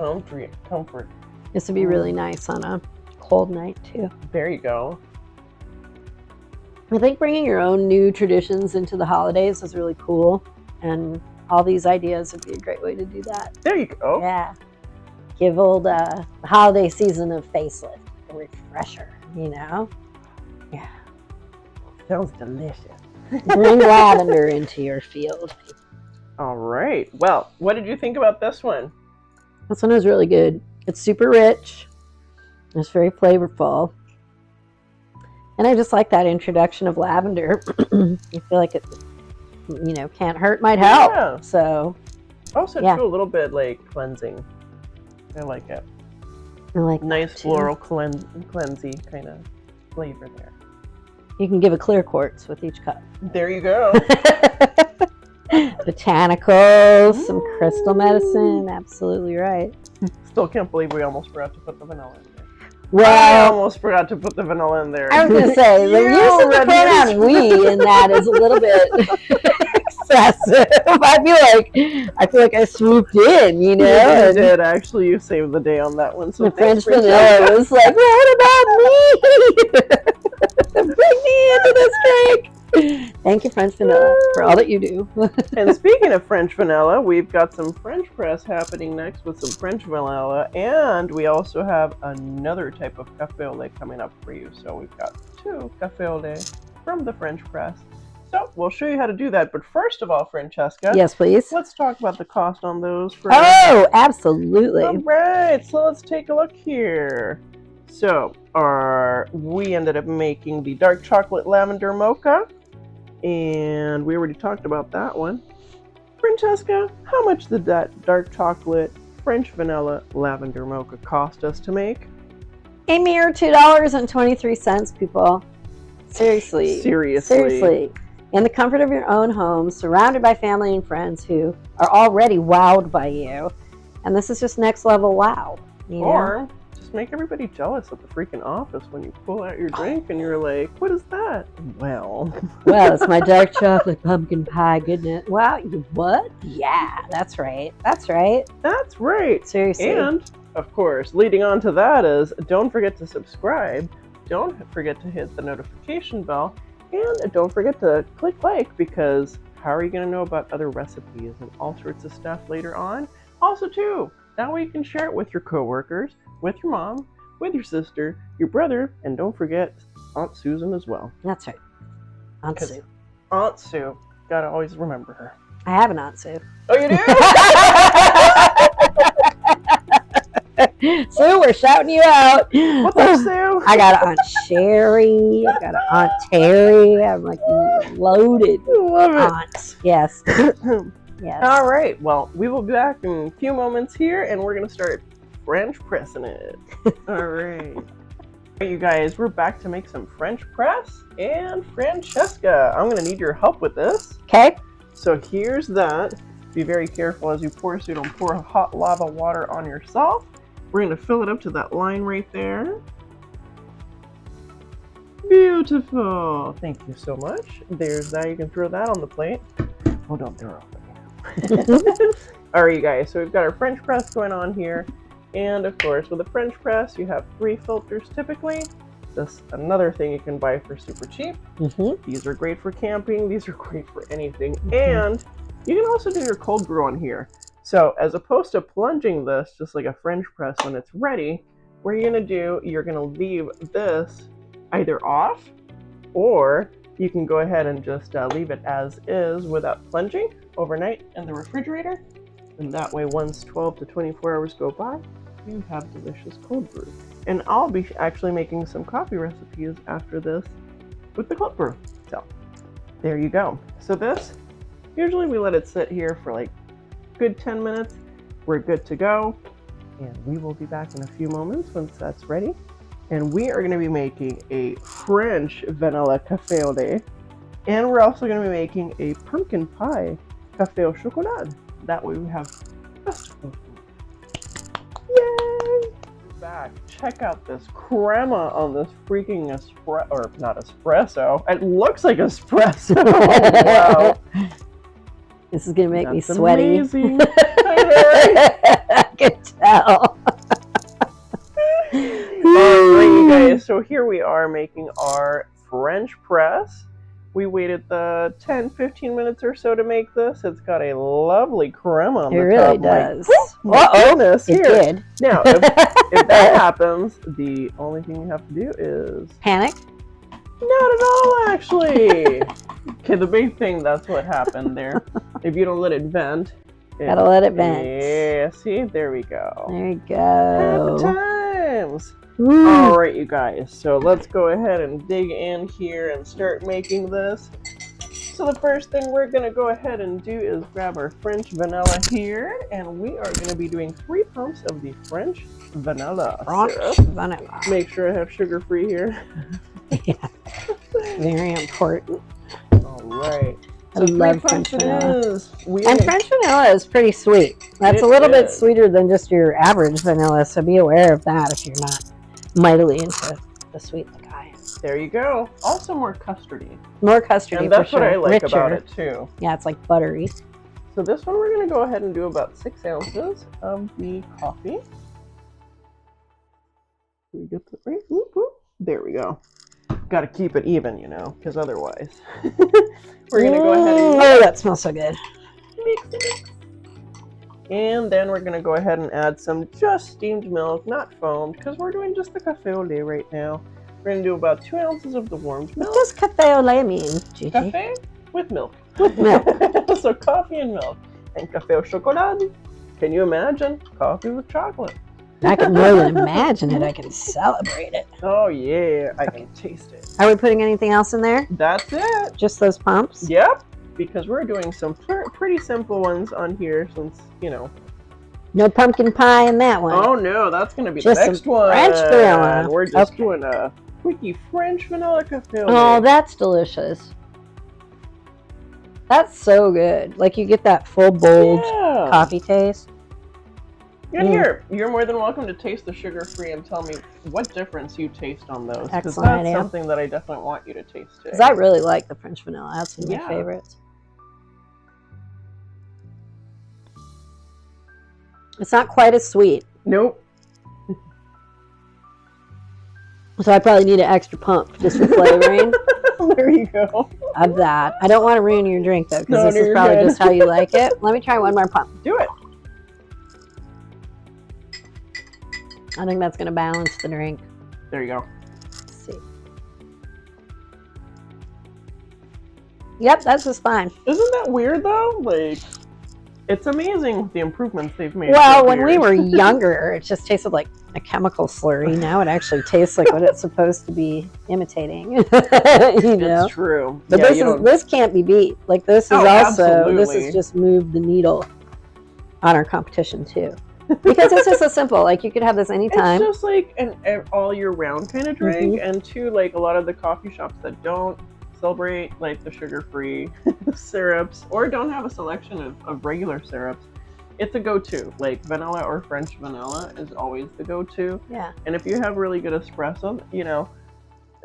A: comfort.
B: This would be really nice on a cold night too.
A: There you go.
B: I think bringing your own new traditions into the holidays is really cool, and all these ideas would be a great way to do that.
A: There you go.
B: Yeah, give old the holiday season a facelift, a refresher. You know. Yeah.
A: Sounds delicious.
B: Bring lavender into your field.
A: All right. Well, what did you think about this one?
B: This one is really good. It's super rich. It's very flavorful. And I just like that introduction of lavender. I feel like it, can't hurt, might help.
A: Yeah.
B: So.
A: Also,
B: yeah.
A: too, a little bit like cleansing. I like it.
B: I like
A: nice floral cleansy kind of flavor there.
B: You can give a clear quartz with each cup.
A: There you go.
B: Botanicals, some crystal medicine. Absolutely right.
A: Still can't believe we almost forgot to put the vanilla in there.
B: Well,
A: I almost forgot to put the vanilla in there.
B: I was going to say, the use of the pronoun we in that is a little bit excessive. I feel like I swooped in, you know?
A: You did, actually. You saved the day on that one. So
B: the French vanilla was like, what about me? Bring me into this drink. Thank you, French vanilla, for all that you do.
A: And speaking of French vanilla, we've got some French press happening next with some French vanilla, and we also have another type of café au lait coming up for you. So we've got 2 café au lait from the French press. So we'll show you how to do that. But first of all, Francesca.
B: Yes, please.
A: Let's talk about the cost on those first.
B: Oh, absolutely.
A: All right, so let's take a look here. So we ended up making the dark chocolate lavender mocha. And we already talked about that one. Francesca, how much did that dark chocolate French vanilla lavender mocha cost us to make?
B: A mere $2.23, people. Seriously. In the comfort of your own home, surrounded by family and friends who are already wowed by you. And this is just next level wow.
A: Or just make everybody jealous at the freaking office when you pull out your drink and you're like, what is that? Well,
B: it's my dark chocolate pumpkin pie, goodness. Wow, what? Yeah, that's right. Seriously.
A: And, of course, leading on to that is, don't forget to subscribe. Don't forget to hit the notification bell. And don't forget to click like, because how are you going to know about other recipes and all sorts of stuff later on? Also, too, that way you can share it with your coworkers, with your mom, with your sister, your brother, and don't forget Aunt Susan as well.
B: That's right. Aunt Sue.
A: Aunt Sue. Gotta always remember her.
B: I have an Aunt Sue.
A: Oh, you do?
B: Sue, we're shouting you out.
A: What's up, Sue?
B: I got an Aunt Sherry. I got an Aunt Terry. I'm like loaded.
A: Love it.
B: Aunts. Yes. Yes.
A: All right. Well, we will be back in a few moments here, and we're going to start French pressing it. All right. You guys, we're back to make some French press. And Francesca, I'm going to need your help with this.
B: Okay.
A: So here's that. Be very careful as you pour so you don't pour hot lava water on yourself. We're going to fill it up to that line right there. Beautiful. Thank you so much. There's that. You can throw that on the plate. Oh, don't throw it. All right, you guys. So we've got our French press going on here. And of course, with a French press, you have 3 filters typically. That's another thing you can buy for super cheap.
B: Mm-hmm.
A: These are great for camping. These are great for anything. Mm-hmm. And you can also do your cold brew on here. So as opposed to plunging this just like a French press when it's ready, what you're going to do, you're going to leave this either off, or You can go ahead and just leave it as is without plunging overnight in the refrigerator. And that way, once 12 to 24 hours go by, you have delicious cold brew. And I'll be actually making some coffee recipes after this with the cold brew. So there you go. So this, usually we let it sit here for like good 10 minutes. We're good to go. And we will be back in a few moments once that's ready. And we are going to be making a French vanilla café au lait. And we're also going to be making a pumpkin pie café au chocolat. That way we have best of both worlds. Yay! Back. Check out this crema on this freaking not espresso. It looks like espresso. Wow.
B: This is gonna make me sweaty.
A: Amazing. I
B: can tell.
A: Alright, you guys. So here we are making our French press. We waited the 10-15 minutes or so to make this. It's got a lovely crema on the top. It
B: really does.
A: Goodness,
B: it did.
A: Now, if that happens, the only thing you have to do is
B: panic.
A: Not at all, actually. Okay, the big thing, that's what happened there. If you don't let it vent.
B: Gotta let it vent.
A: Yeah, see? There we go.
B: There you go.
A: Happy times. All right, you guys. So let's go ahead and dig in here and start making this. So the first thing we're going to go ahead and do is grab our French vanilla here. And we are going to be doing 3 pumps of the French vanilla syrup.
B: Vanilla.
A: Make sure I have sugar-free here.
B: Yeah. Very important.
A: All right. So
B: I love French vanilla. And French vanilla is pretty sweet. That's a little bit sweeter than just your average vanilla, so be aware of that if you're not mightily into the sweet like I am.
A: There you go. Also more custardy.
B: More custardy,
A: and that's
B: for sure.
A: what I like
B: Richer.
A: about it too.
B: Yeah, it's like buttery.
A: So this one we're going to go ahead and do about 6 ounces of the coffee. We get the right. Whoop, whoop. There we go. Got to keep it even, you know, because otherwise we're going to go ahead and
B: that smells so good.
A: Mix. And then we're going to go ahead and add some just steamed milk, not foamed, because we're doing just the café au lait right now. We're going to do about 2 ounces of the warmed milk.
B: What does café au lait mean, Gigi?
A: Café with milk.
B: With milk.
A: So coffee and milk. And café au chocolat. Can you imagine? Coffee with chocolate.
B: I can more than imagine it. I can celebrate it.
A: Oh, yeah. I can taste it.
B: Are we putting anything else in there?
A: That's it.
B: Just those pumps?
A: Yep. Because we're doing some pretty simple ones on here since, you know.
B: No pumpkin pie in that one.
A: Oh, no. That's going to be
B: just
A: the next one.
B: French vanilla.
A: We're just doing a quickie French vanilla café.
B: Oh, that's delicious. That's so good. Like you get that full, bold coffee taste.
A: And here, you're more than welcome to taste the sugar-free and tell me what difference you taste on those. Because that's something that I definitely want you to taste too.
B: Because I really like the French vanilla. That's one of my favorites. It's not quite as sweet.
A: Nope.
B: So I probably need an extra pump just for flavoring.
A: There you go.
B: Of that. I don't want to ruin your drink though, because this is probably just how you like it. Let me try one more pump.
A: Do it.
B: I think that's going to balance the drink.
A: There you go.
B: Let's see. Yep, that's just fine.
A: Isn't that weird though? Like, it's amazing the improvements they've made.
B: Well, when we were younger, it just tasted like a chemical slurry. Now it actually tastes like what it's supposed to be imitating. You know?
A: It's true.
B: But this can't be beat. Like this is this has just moved the needle on our competition too. Because it's just so simple. Like you could have this anytime.
A: It's just like an all year round kind of drink, and too, like a lot of the coffee shops that don't celebrate like the sugar-free syrups or don't have a selection of regular syrups, it's a go-to. Like vanilla or French vanilla is always the go-to.
B: Yeah.
A: And if you have really good espresso, you know,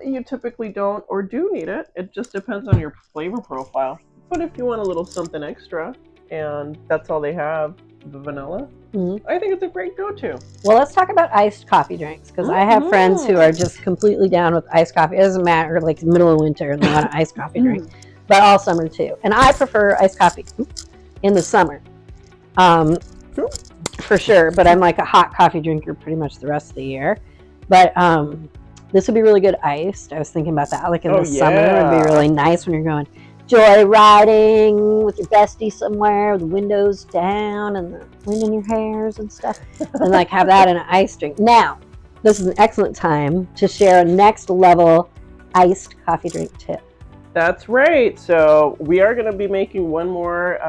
A: you typically don't or do need it. It just depends on your flavor profile. But if you want a little something extra, and that's all they have, the vanilla, I think it's a great go-to.
B: Well, let's talk about iced coffee drinks, because I have friends who are just completely down with iced coffee. It doesn't matter, like middle of winter and they want an iced coffee drink, but all summer too. And I prefer iced coffee in the summer, for sure. But I'm like a hot coffee drinker pretty much the rest of the year. But This would be really good iced. I was thinking about that, like in
A: Oh,
B: the summer. It would be
A: yeah.
B: really nice when you're going joy riding with your bestie somewhere, with the windows down and the wind in your hairs and stuff, and like have that in an iced drink. Now, this is an excellent time to share a next level iced coffee drink tip.
A: That's right. So we are going to be making one more,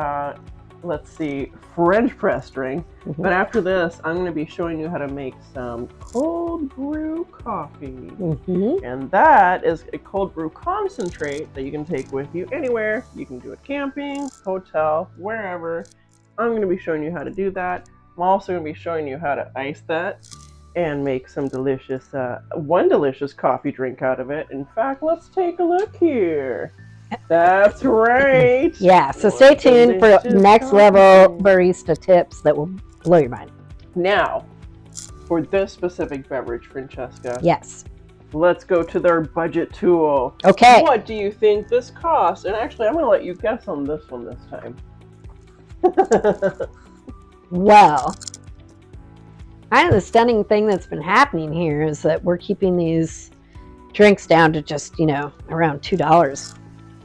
A: let's see, French press drink.
B: Mhm.
A: But after this, I'm going to be showing you how to make some cold brew coffee.
B: Mhm.
A: And that is a cold brew concentrate that you can take with you anywhere. You can do it camping, hotel, wherever. I'm going to be showing you how to do that. I'm also going to be showing you how to ice that and make some delicious, one delicious coffee drink out of it. In fact, let's take a look here. That's right.
B: Yeah, so stay tuned for next level barista tips that will blow your mind.
A: Now, for this specific beverage, Francesca,
B: Yes.
A: let's go to their budget tool.
B: Okay.
A: What do you think this costs? And actually, I'm going to let you guess on this one this time.
B: Well, kind of the stunning thing that's been happening here is that we're keeping these drinks down to just, around $2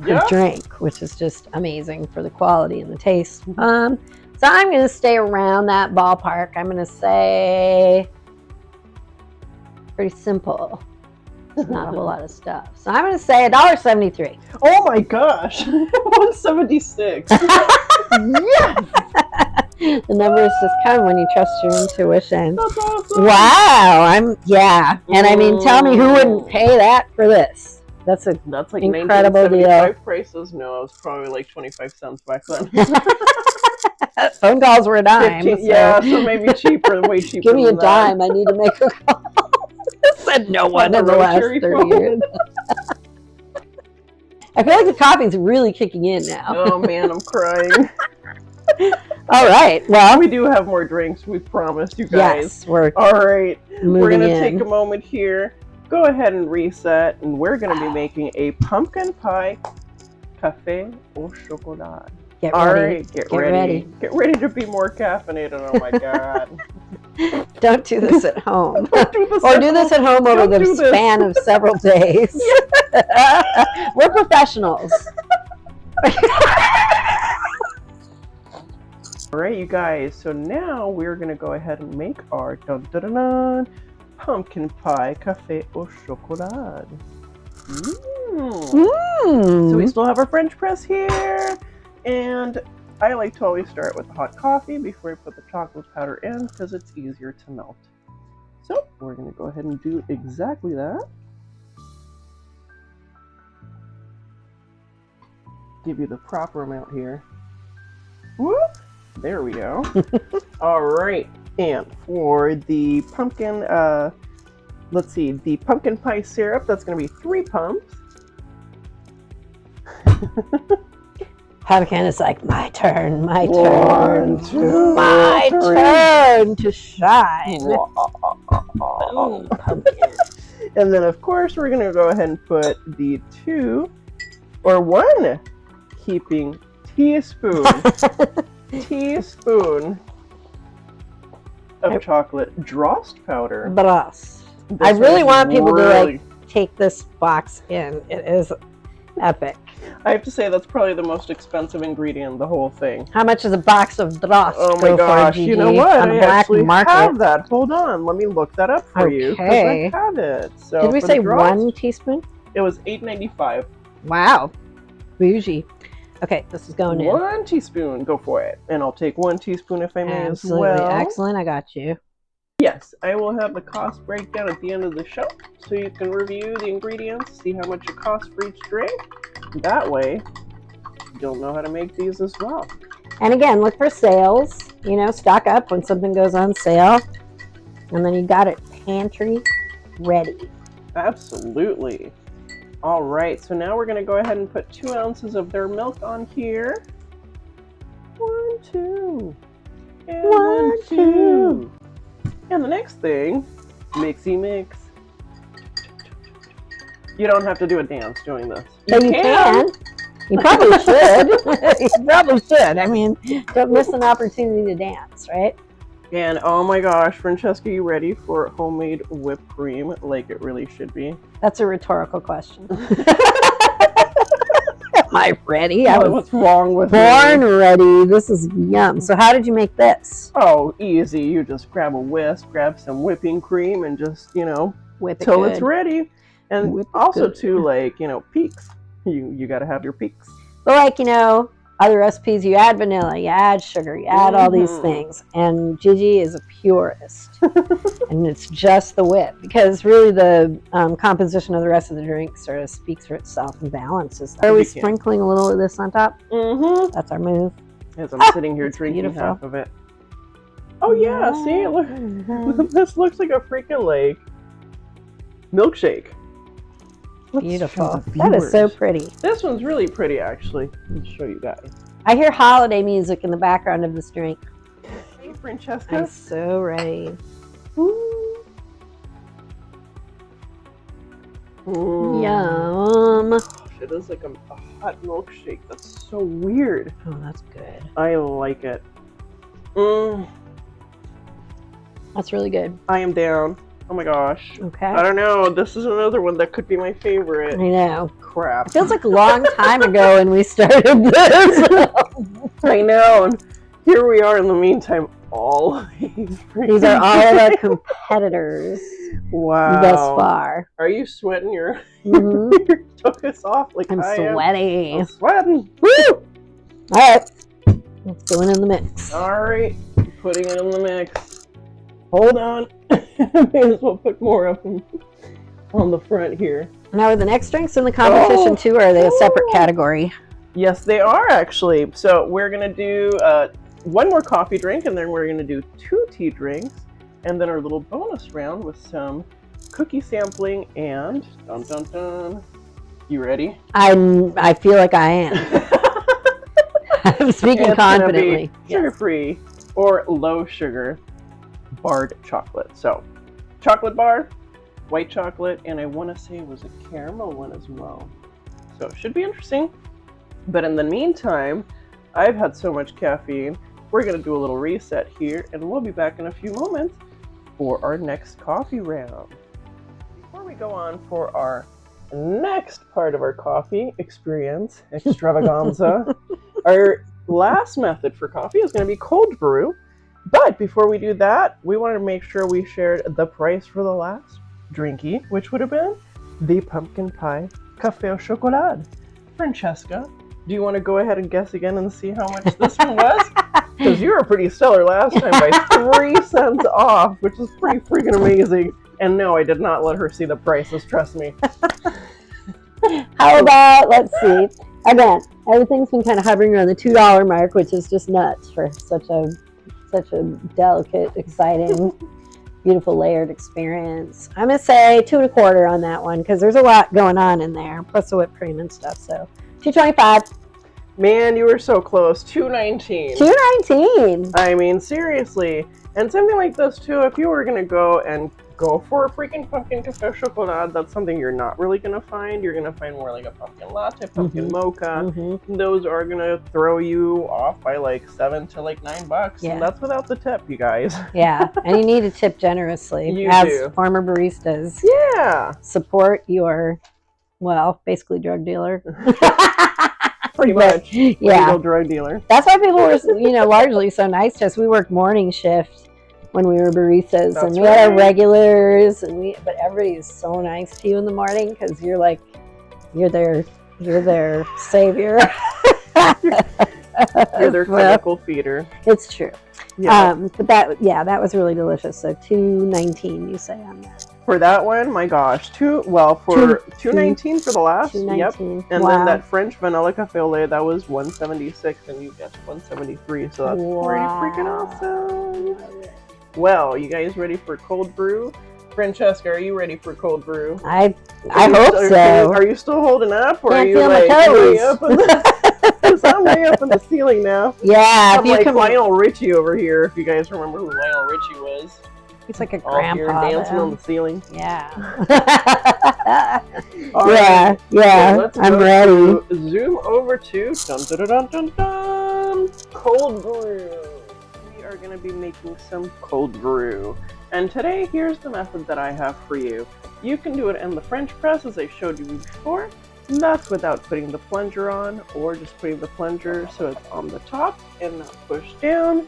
B: per drink, which is just amazing for the quality and the taste. So I'm going to stay around that ballpark. I'm going to say pretty simple. It's not a whole lot of stuff. So I'm going to say $1.73.
A: Oh my gosh, $1.76. Yes!
B: The numbers just come when you trust your intuition.
A: That's awesome.
B: Wow, and I mean, tell me who wouldn't pay that for this? That's like incredible deal.
A: Prices? No, it was probably like 25 cents back then.
B: Phone calls were a dime.
A: 15, yeah, so maybe cheaper, way cheaper.
B: Give me a dime. I need to make a call. Said no one in the last 30 years. I feel like the coffee's really kicking in now.
A: Oh man, I'm crying.
B: All right. Well,
A: we do have more drinks. We promised you guys.
B: Yes, we're
A: all right. We're gonna
B: in.
A: Take a moment here. Go ahead and reset, and we're gonna be making a pumpkin pie café au chocolat.
B: Get ready.
A: All right, get ready. Get ready to be more caffeinated. Oh my god.
B: Don't do this at home.
A: Do
B: this at home over the span of several days. We're professionals.
A: All right, you guys. So now we're gonna go ahead and make our pumpkin pie café au chocolat. So we still have our French press here, and I like to always start with the hot coffee before I put the chocolate powder in because it's easier to melt. So we're going to go ahead and do exactly that. Give you the proper amount here. Whoop! There we go. All right, and for the pumpkin, let's see, the pumpkin pie syrup, that's going to be 3 pumps.
B: Pumpkin is like, my turn
A: One, two,
B: my
A: three.
B: turn to shine. Boom, pumpkin.
A: And then, of course, we're going to go ahead and put the 1 heaping teaspoon of chocolate drossed powder.
B: Dross. I really want people to take this box in. It is epic.
A: I have to say that's probably the most expensive ingredient in the whole thing.
B: How much is a box of dross?
A: Oh my gosh! You know what? I actually have that. Hold on, let me look that up for you because I have it. So
B: did we say 1 teaspoon?
A: It was $8.95.
B: Wow, bougie. Okay, this is going in.
A: 1 teaspoon. Go for it, and I'll take 1 teaspoon if I may as well.
B: Excellent. I got you.
A: Yes, I will have the cost breakdown at the end of the show, so you can review the ingredients, see how much it costs for each drink. That way, you'll know how to make these as well.
B: And again, look for sales. Stock up when something goes on sale, and then you got it pantry ready.
A: Absolutely. All right, so now we're going to go ahead and put 2 ounces of their milk on here. 1, 2, and 1, 2. And the next thing, mixy mix. You don't have to do a dance doing this.
B: You can. You probably should. You probably should. I mean, don't miss an opportunity to dance, right?
A: And oh my gosh, Francesca, you ready for homemade whipped cream like it really should be?
B: That's a rhetorical question. Am I ready?
A: What's wrong with
B: born
A: me?
B: ready. This is yum. So how did you make this?
A: Oh, easy. You just grab a whisk, grab some whipping cream, and just,
B: Whip it
A: till
B: good.
A: it's ready. And
B: Whip it
A: also
B: good.
A: too, like, peaks. You got to have your peaks.
B: But like, other recipes, you add vanilla, you add sugar, you add all these things. And Gigi is a purist. And it's just the whip. Because really the composition of the rest of the drink sort of speaks for itself and balances. Are we sprinkling a little of this on top?
A: Mm-hmm.
B: That's our move.
A: As I'm sitting here drinking
B: beautiful.
A: half of it. Oh yeah, see, look, this looks like a freaking milkshake.
B: Beautiful. That is so pretty.
A: This one's really pretty, actually. Let me show you guys.
B: I hear holiday music in the background of this drink.
A: Hey, Francesca.
B: I'm so ready. Yum.
A: Gosh, it is like a hot milkshake. That's so weird.
B: Oh, that's good.
A: I like it.
B: That's really good.
A: I am down. Oh my gosh.
B: Okay.
A: I don't know. This is another one that could be my favorite.
B: I know.
A: Crap.
B: It feels like a long time ago when we started this.
A: I know. And here we are in the meantime. All of these
B: are all of our competitors.
A: Wow.
B: Thus far.
A: Are you sweating your
B: Mm-hmm.
A: took off like
B: I'm
A: I
B: sweaty.
A: am? I'm sweating.
B: Woo! All right. Let's go in the mix.
A: All right. Putting it in the mix. Hold on. May as well put more up on the front here.
B: Now, are the next drinks in the competition too, or are they a separate category?
A: Yes, they are actually. So we're going to do one more coffee drink, and then we're going to do 2 tea drinks, and then our little bonus round with some cookie sampling and dun dun dun. You ready?
B: I feel like I am. I'm speaking confidently.
A: Sugar-free or low sugar barred chocolate. So, chocolate bar, white chocolate, and I want to say it was a caramel one as well. So it should be interesting. But in the meantime, I've had so much caffeine. We're going to do a little reset here, and we'll be back in a few moments for our next coffee round. Before we go on for our next part of our coffee experience extravaganza, our last method for coffee is going to be cold brew. But before we do that, we wanted to make sure we shared the price for the last drinky, which would have been the pumpkin pie café au chocolat. Francesca, do you want to go ahead and guess again and see how much this one was? Because you were pretty stellar last time by 3 cents off, which is pretty freaking amazing. And no, I did not let her see the prices, trust me.
B: How about, let's see. Again, everything's been kind of hovering around the $2 mark, which is just nuts for such a delicate, exciting, beautiful layered experience. I'm gonna say 2 1/4 on that one because there's a lot going on in there, plus the whipped cream and stuff. So $2.25.
A: Man, you were so close. $2.19.
B: $2.19.
A: I mean, seriously. And something like this too, if you were gonna go for a freaking pumpkin café au chocolat, that's something you're not really gonna find. You're gonna find more like a pumpkin latte, pumpkin mocha. Those are gonna throw you off by like $7 to like $9, and that's without the tip, you guys.
B: Yeah, and you need to tip generously.
A: You
B: as
A: do.
B: Former baristas.
A: Yeah.
B: Support your, basically drug dealer.
A: Pretty much.
B: Yeah.
A: Legal drug dealer.
B: That's why people were, largely so nice to us. We worked morning shift when we were baristas, and we had our regulars, but everybody is so nice to you in the morning because you're their savior.
A: You're their chemical feeder.
B: It's true.
A: Yeah.
B: But that was really delicious. So $2.19 you say on that.
A: For that one, my gosh, $2.19 for the last. Yep. And then that French vanilla cafe au lait, that was $1.76, and you guessed $1.73. So that's pretty freaking awesome. Well, you guys ready for cold brew? Francesca, are you ready for cold brew?
B: I hope so.
A: Are you still holding up, or
B: Can't
A: are you
B: feel
A: like
B: my toes.
A: way up? Because I'm way up in the ceiling now.
B: Yeah,
A: I'm like Lionel Richie over here. If you guys remember who Lionel Richie was.
B: He's like a
A: grandpa. Here dancing on the ceiling.
B: Yeah.
A: Yeah.
B: I'm ready.
A: Zoom over to dun, dun, dun, dun, dun, cold brew. We are going to be making some cold brew. And today, here's the method that I have for you. You can do it in the French press as I showed you before. And that's without putting the plunger on, or just putting the plunger so it's on the top and not pushed down.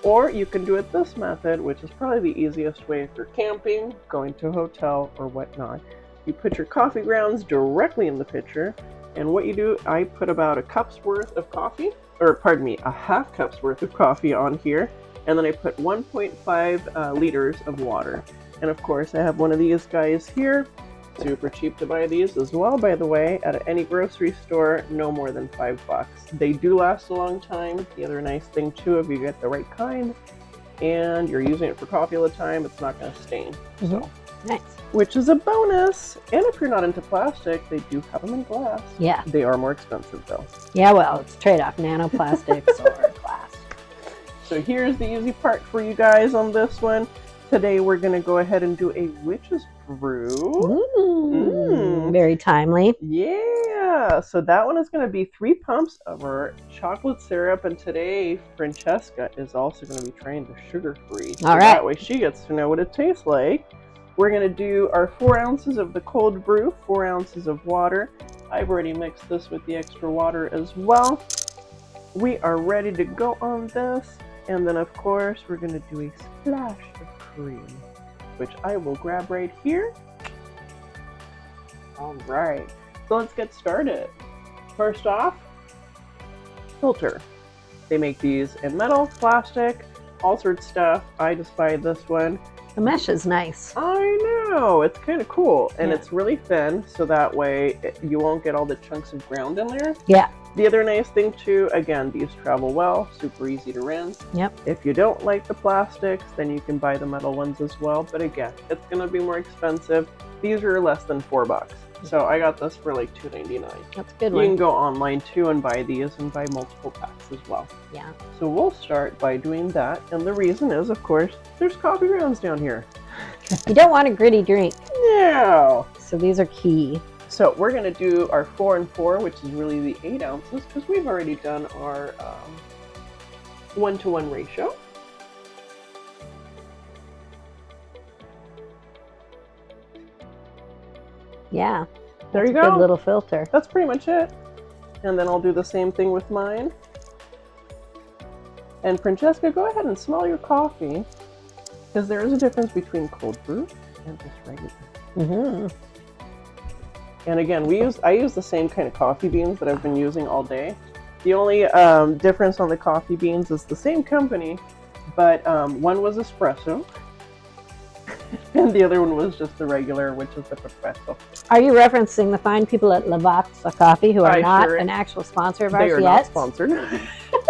A: Or you can do it this method, which is probably the easiest way if you're camping, going to a hotel, or whatnot. You put your coffee grounds directly in the pitcher, and what you do, I put about a cup's worth of coffee, or pardon me, a half cup's worth of coffee on here, and then I put 1.5 liters of water. And of course, I have one of these guys here. Super cheap to buy these as well, by the way, at any grocery store, no more than $5. They do last a long time. The other nice thing too, if you get the right kind and you're using it for coffee all the time, it's not going to stain. So
B: nice.
A: Which is a bonus. And if you're not into plastic, they do have them in glass.
B: Yeah.
A: They are more expensive though.
B: Yeah, well, it's trade-off, nanoplastics or glass.
A: So here's the easy part for you guys on this one. Today we're going to go ahead and do a witch's brew.
B: Very timely.
A: Yeah, so that one is going to be 3 pumps of our chocolate syrup, and today Francesca is also going to be trying the sugar-free. So
B: All right.
A: That way she gets to know what it tastes like. We're going to do our 4 ounces of the cold brew, 4 ounces of water. I've already mixed this with the extra water as well. We are ready to go on this, and then of course we're going to do a splash of cream, which I will grab right here. All right, so let's get started. First off, filter. They make these in metal, plastic, all sorts of stuff. I just buy this one.
B: The mesh is nice.
A: I know, it's kind of cool, and
B: Yeah.
A: it's really thin, so that way you won't get all the chunks of ground in there.
B: Yeah.
A: The other nice thing too, again, these travel well, super easy to rinse.
B: Yep.
A: If you don't like the plastics, then you can buy the metal ones as well. But again, it's going to be more expensive. These are less than $4. So I got this for like $2.99.
B: That's a good
A: You can
B: one.
A: go online too and buy these and buy multiple packs as well.
B: Yeah.
A: So we'll start by doing that. And the reason is, of course, there's coffee grounds down here.
B: You don't want a gritty drink.
A: Yeah.
B: So these are key.
A: So we're going to do our 4 and 4, which is really the 8 ounces, because we've already done our 1-to-1 ratio.
B: Yeah.
A: There you
B: Good
A: go.
B: little filter.
A: That's pretty much it. And then I'll do the same thing with mine. And Francesca, go ahead and smell your coffee, because there is a difference between cold brew and just regular.
B: Mm-hmm.
A: And again, I use the same kind of coffee beans that I've been using all day. The only difference on the coffee beans is the same company, but one was espresso, and the other one was just the regular, which is the espresso.
B: Are you referencing the fine people at Lavazza Coffee, who are
A: I
B: not
A: sure
B: an
A: am.
B: actual sponsor of
A: They
B: ours
A: are
B: yet?
A: not sponsored.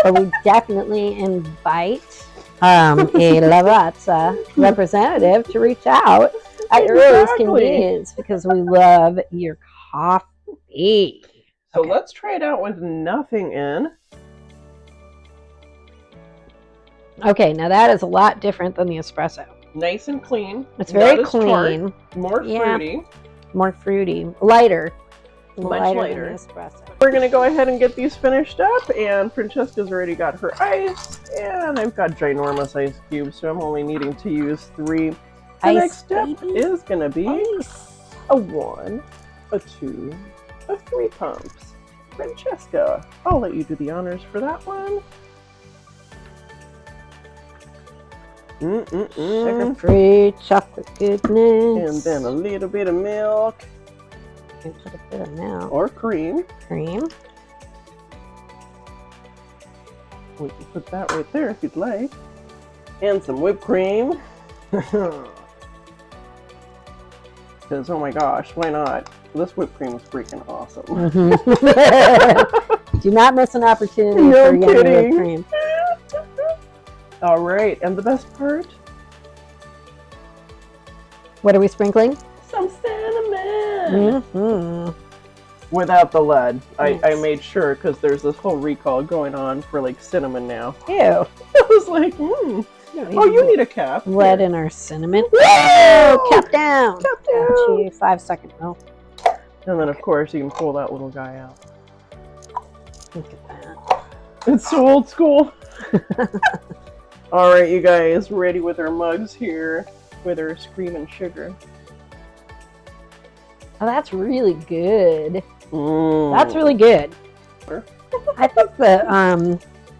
B: But we definitely invite a Lavazza representative to reach out at your earliest
A: Exactly.
B: convenience, because we love your coffee.
A: So
B: Okay.
A: let's try it out with nothing in.
B: Okay, now that is a lot different than the espresso.
A: Nice and clean.
B: It's very
A: not as tart,
B: clean,
A: more
B: Yeah.
A: fruity.
B: more fruity, lighter.
A: Much
B: Lighter
A: lighter.
B: than the espresso.
A: We're gonna go ahead and get these finished up, and Francesca's already got her ice, and I've got ginormous ice cubes, so I'm only needing to use 3. The
B: Ice,
A: next step
B: baby.
A: is gonna be
B: Ice.
A: a 1, a 2, a 3 pumps. Francesca, I'll let you do the honors for that one.
B: Sugar-free chocolate goodness.
A: And then a little bit of milk
B: And put a bit of milk.
A: or cream.
B: Cream.
A: We can put that right there if you'd like. And some whipped cream. Because, oh my gosh, why not? This whipped cream is freaking awesome.
B: Do not miss an opportunity
A: No
B: for yummy
A: kidding.
B: whipped cream.
A: All right, and the best part?
B: What are we sprinkling?
A: Some cinnamon.
B: Mm-hmm.
A: Without the lead. I
B: Nice.
A: made sure, because there's this whole recall going on for like cinnamon now.
B: Ew.
A: I was like, Oh, you need a cap.
B: lead
A: Here.
B: in our cinnamon.
A: Woo!
B: Oh, cap down.
A: Cap down.
B: Gee, 5 second. Oh,
A: And then, of course, you can pull that little guy out.
B: look at that.
A: It's so old school. All right, you guys, ready with our mugs here with our screaming sugar.
B: Oh, that's really good.
A: Mm.
B: That's really good. I think that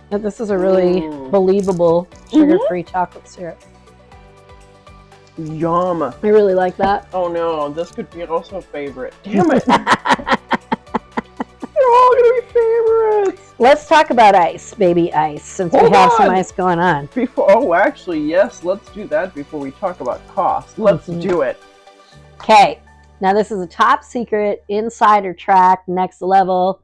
B: this is a really believable sugar-free chocolate syrup.
A: Yum.
B: I really like that.
A: Oh no, this could be also a favorite. Damn it. They're all gonna be favorites.
B: Let's talk about ice, baby ice, since we have some ice going on.
A: Actually, yes, let's do that before we talk about cost. Let's do it.
B: Okay, now this is a top secret insider track, next level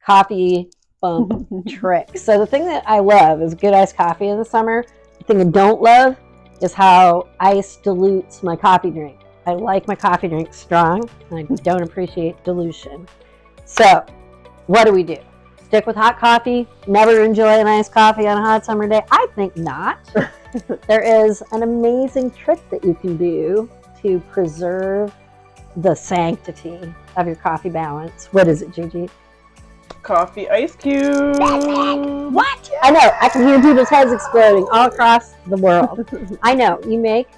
B: coffee bump trick. So the thing that I love is good iced coffee in the summer. The thing I don't love is how ice dilutes my coffee drink. I like my coffee drink strong, and I don't appreciate dilution. So what do? Stick with hot coffee? Never enjoy an iced coffee on a hot summer day? I think not. There is an amazing trick that you can do to preserve the sanctity of your coffee balance. What is it, Gigi?
A: Coffee ice cube.
B: What? Yeah. I know. I can hear people's heads exploding all across the world. I know. You make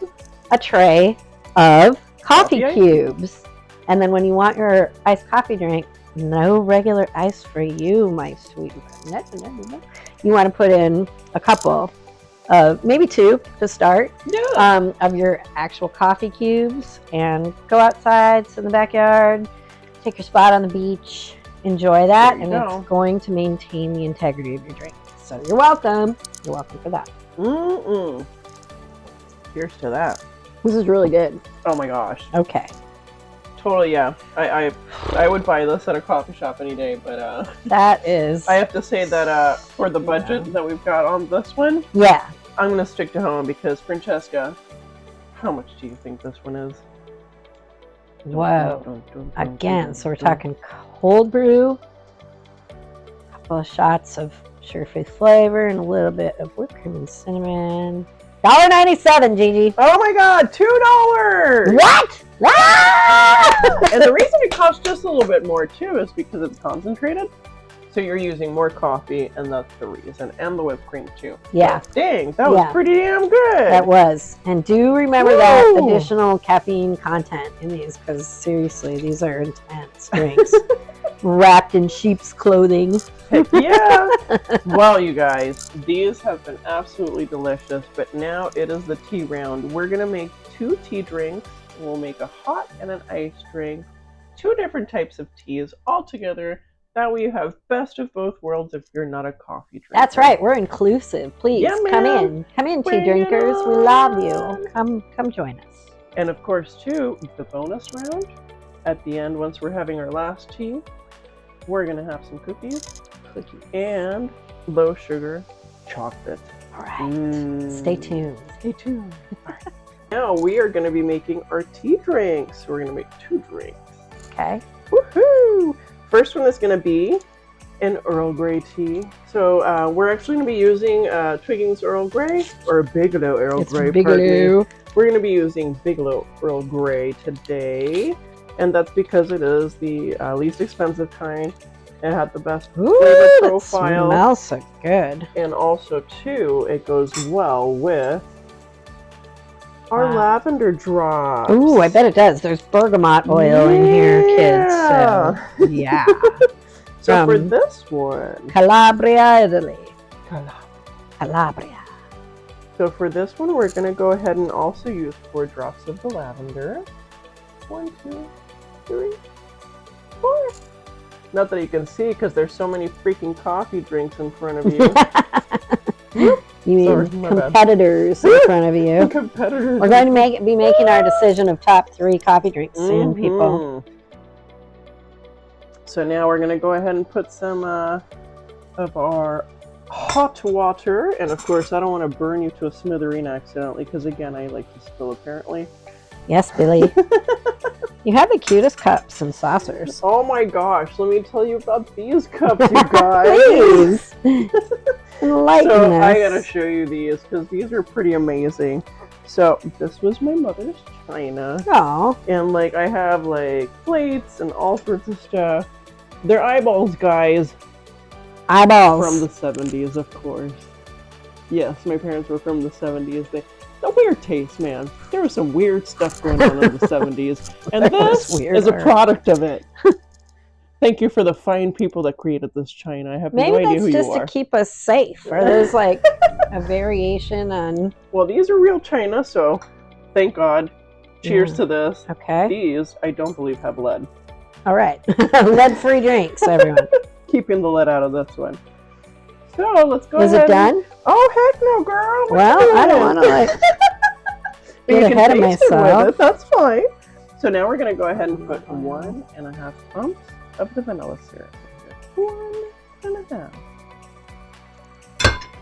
B: a tray of coffee cubes. And then when you want your iced coffee drink, no regular ice for you, my sweet friend. You want to put in a couple, maybe two to start, of your actual coffee cubes, and go outside, sit in the backyard, take your spot on the beach, enjoy that, and it's going to maintain the integrity of your drink. So you're welcome. You're welcome for that.
A: Cheers to that.
B: This is really good.
A: Oh my gosh.
B: Okay.
A: Totally, yeah. I would buy this at a coffee shop any day, but
B: that is.
A: I have to say that for the budget that we've got on this one, I'm gonna stick to home because Francesca, how much do you think this one is?
B: Whoa. Again, so we're talking cold brew, a couple of shots of sugar free flavor, and a little bit of whipped cream and cinnamon. $1.97, Gigi.
A: Oh my god, $2!
B: What? Ah!
A: And the reason it costs just a little bit more too is because it's concentrated. So you're using more coffee, and that's the reason. And the whipped cream too.
B: Yeah.
A: So, dang, that was pretty damn good.
B: That was. And do remember that additional caffeine content in these, because seriously, these are intense drinks. Wrapped in sheep's clothing.
A: Heck yeah. Well, you guys, these have been absolutely delicious, but now it is the tea round. We're going to make 2 tea drinks. We'll make a hot and an iced drink. 2 different types of teas all together. That way you have best of both worlds if you're not a coffee drinker.
B: That's right. We're inclusive. Please come in. Come in, tea drinkers. We love you. Come join us.
A: And of course, too, the bonus round. At the end, once we're having our last tea, we're going to have some cookies. And low sugar chocolate.
B: All right. Stay tuned.
A: Stay tuned. All right. Now we are going to be making our tea drinks. We're going to make 2 drinks.
B: Okay.
A: Woohoo! First one is going to be an Earl Grey tea. So we're actually going to be using Twiggings Earl Grey or Bigelow Earl Grey.
B: Bigelow.
A: We're going to be using Bigelow Earl Grey today, and that's because it is the least expensive kind. It had the best flavor profile.
B: It smells so good.
A: And also, too, it goes well with our lavender drops.
B: Ooh, I bet it does. There's bergamot oil in here, kids. So, yeah.
A: So for this one,
B: Calabria, Italy. Calabria.
A: So for this one, we're going to go ahead and also use 4 drops of the lavender. 1, 2, 3, 4. Not that you can see because there's so many freaking coffee drinks in front of you.
B: You mean competitors in front of you.
A: Competitors.
B: We're going to be making our decision of top 3 coffee drinks soon, people.
A: So now we're going to go ahead and put some of our hot water. And of course, I don't want to burn you to a smithereen accidentally because, again, I like to spill apparently.
B: Yes, Billy. You have the cutest cups and saucers.
A: Oh my gosh, let me tell you about these cups, you guys.
B: Please. Enlighten us.
A: I gotta show you these because these are pretty amazing. So this was my mother's china.
B: Oh.
A: And like I have like plates and all sorts of stuff. They're eyeballs, guys.
B: Eyeballs.
A: From the 70s, of course. Yes, my parents were from the 70s. The weird taste, man. There was some weird stuff going on in the 70s. And this is a product of it. Thank you for the fine people that created this china. I have no idea who you are.
B: Maybe that's just to keep us safe. Are those like a variation on...
A: Well, these are real china, so thank God. Cheers to this.
B: Okay.
A: These, I don't believe, have lead.
B: All right. Lead-free drinks, everyone.
A: Keeping the lead out of this one. So let's go ahead.
B: Is it done?
A: Oh, heck no, girl.
B: Well, I don't want to like get ahead of myself.
A: That's fine. So now we're going to go ahead and put 1.5 pumps of the vanilla syrup. 1.5.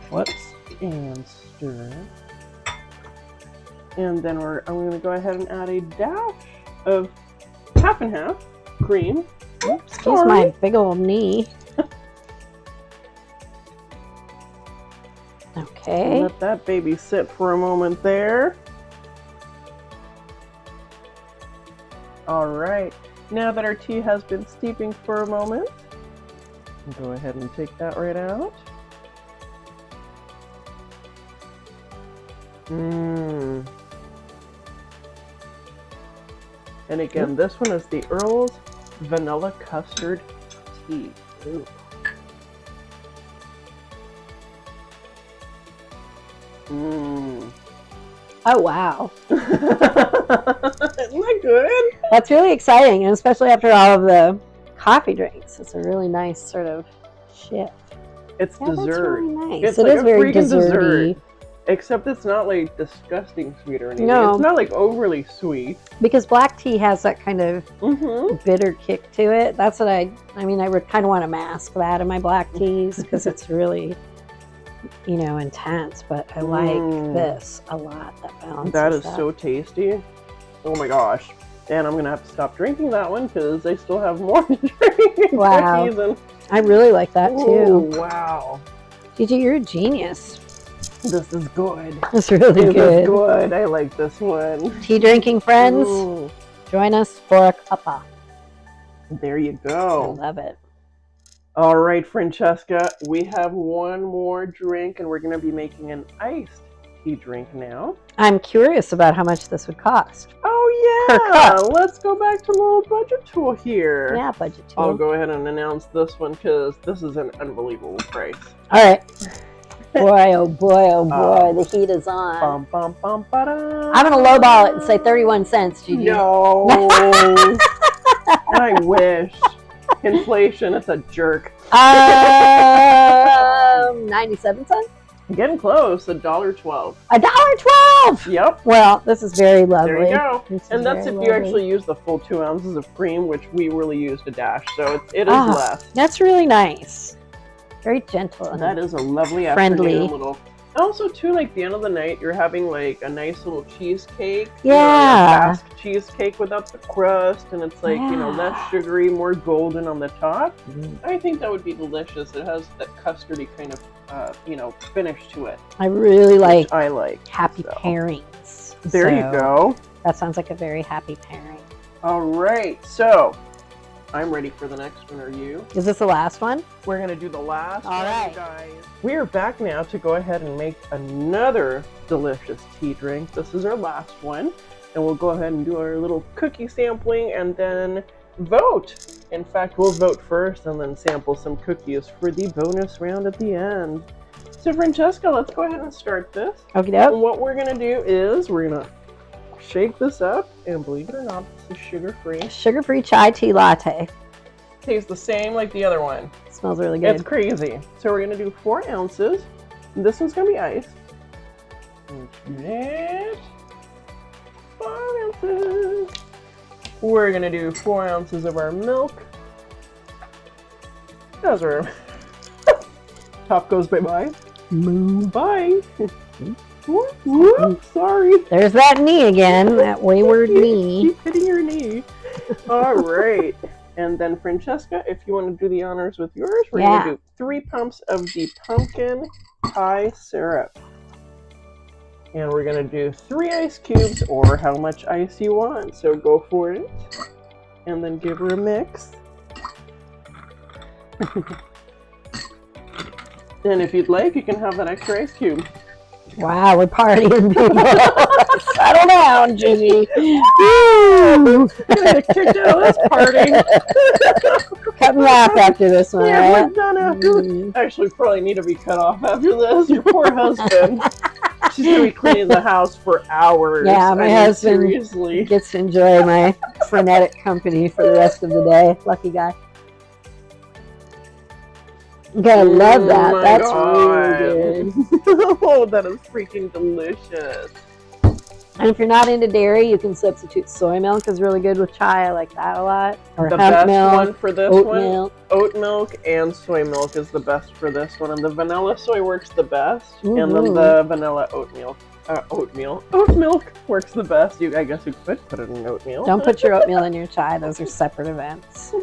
A: Whoops. And stir. And then I'm going to go ahead and add a dash of half and half cream. Oops,
B: excuse my big old knee. Okay.
A: Let that baby sit for a moment there. All right. Now that our tea has been steeping for a moment, go ahead and take that right out. Mmm. And again, this one is the Earl's Vanilla Custard Tea. Ooh. Mmm.
B: Oh, wow.
A: Isn't that good?
B: That's really exciting, and especially after all of the coffee drinks. It's a really nice sort of shift.
A: It's
B: dessert.
A: That's really
B: nice.
A: It's
B: it
A: like
B: is very desserty.
A: Except it's not like disgusting sweet or anything.
B: No.
A: It's not like overly sweet.
B: Because black tea has that kind of bitter kick to it. That's what I would kind of want to mask that in my black teas because it's really, intense. But I like this a lot. That balances
A: that is so tasty. Oh my gosh. And I'm going to have to stop drinking that one because I still have more to drink.
B: Wow.
A: And...
B: I really like that too.
A: Oh, wow.
B: Gigi, you're a genius.
A: This is good.
B: It's really good.
A: This is good. I like this one.
B: Tea drinking friends, join us for a cuppa.
A: There you go.
B: I love it.
A: All right, Francesca, we have one more drink, and we're going to be making an iced tea drink now.
B: I'm curious about how much this would cost.
A: Oh, yeah.
B: Per cup.
A: Let's go back to the little budget tool here.
B: Yeah, budget tool.
A: I'll go ahead and announce this one because this is an unbelievable price.
B: All right. Boy, oh boy, the heat is on.
A: Bum, bum, bum,
B: I'm going to lowball it and say 31 cents, Gigi.
A: No. I wish. Inflation, it's a jerk.
B: 97 cents?
A: Getting close, $1.12.
B: $1.12!
A: Yep.
B: Well, this is very lovely.
A: There you go. And that's if you actually use the full 2 ounces of cream, which we really used a dash, so it is less.
B: That's really nice. Very gentle. And
A: that is a lovely
B: friendly
A: afternoon little. Also, too, like the end of the night, you're having like a nice little cheesecake.
B: Yeah.
A: A Basque cheesecake without the crust, and it's like less sugary, more golden on the top. I think that would be delicious. It has that custardy kind of finish to it.
B: I really like.
A: I like
B: happy pairings.
A: There you go.
B: That sounds like a very happy pairing.
A: All right, so I'm ready for the next one. Are you?
B: Is this the last one?
A: We're going to do the last
B: All right,
A: guys. We are back now to go ahead and make another delicious tea drink. This is our last one. And we'll go ahead and do our little cookie sampling and then vote. In fact, we'll vote first and then sample some cookies for the bonus round at the end. So Francesca, let's go ahead and start this.
B: Okay.
A: And what we're going to do is we're going to shake this up, and believe it or not, this is sugar-free.
B: Sugar-free chai tea latte.
A: Tastes the same like the other one.
B: It smells really good.
A: It's crazy. So we're going to do 4 ounces. This one's going to be iced. And 5 ounces. We're going to do 4 ounces of our milk. As our top goes bye-bye. Bye. Whoop, sorry.
B: There's that knee again, that wayward knee.
A: Keep hitting your knee. All right. And then, Francesca, if you want to do the honors with yours, we're going to do 3 pumps of the pumpkin pie syrup. And we're going to do 3 ice cubes, or how much ice you want. So go for it. And then give her a mix. And if you'd like, you can have that extra ice cube.
B: Wow, we're partying, people. Settle down, Gigi.
A: Gonna get kicked out of this party.
B: Cut me off after this one,
A: Yeah,
B: right?
A: we're done after. Actually, probably need to be cut off after this. Your poor husband. She's gonna be cleaning the house for hours.
B: Yeah, my husband
A: seriously
B: gets to enjoy my frenetic company for the rest of the day. Lucky guy. Okay, I love that. That's really good.
A: Oh, that is freaking delicious.
B: And if you're not into dairy, you can substitute soy milk. Is really good with chai. I like that a lot. Or
A: The
B: hemp
A: best
B: milk,
A: one for this
B: oat
A: one,
B: milk.
A: oat milk and soy milk is the best for this one, and the vanilla soy works the best, and then the vanilla oat milk works the best. I guess you could put it in oatmeal.
B: Don't put your oatmeal in your chai. Those are separate events.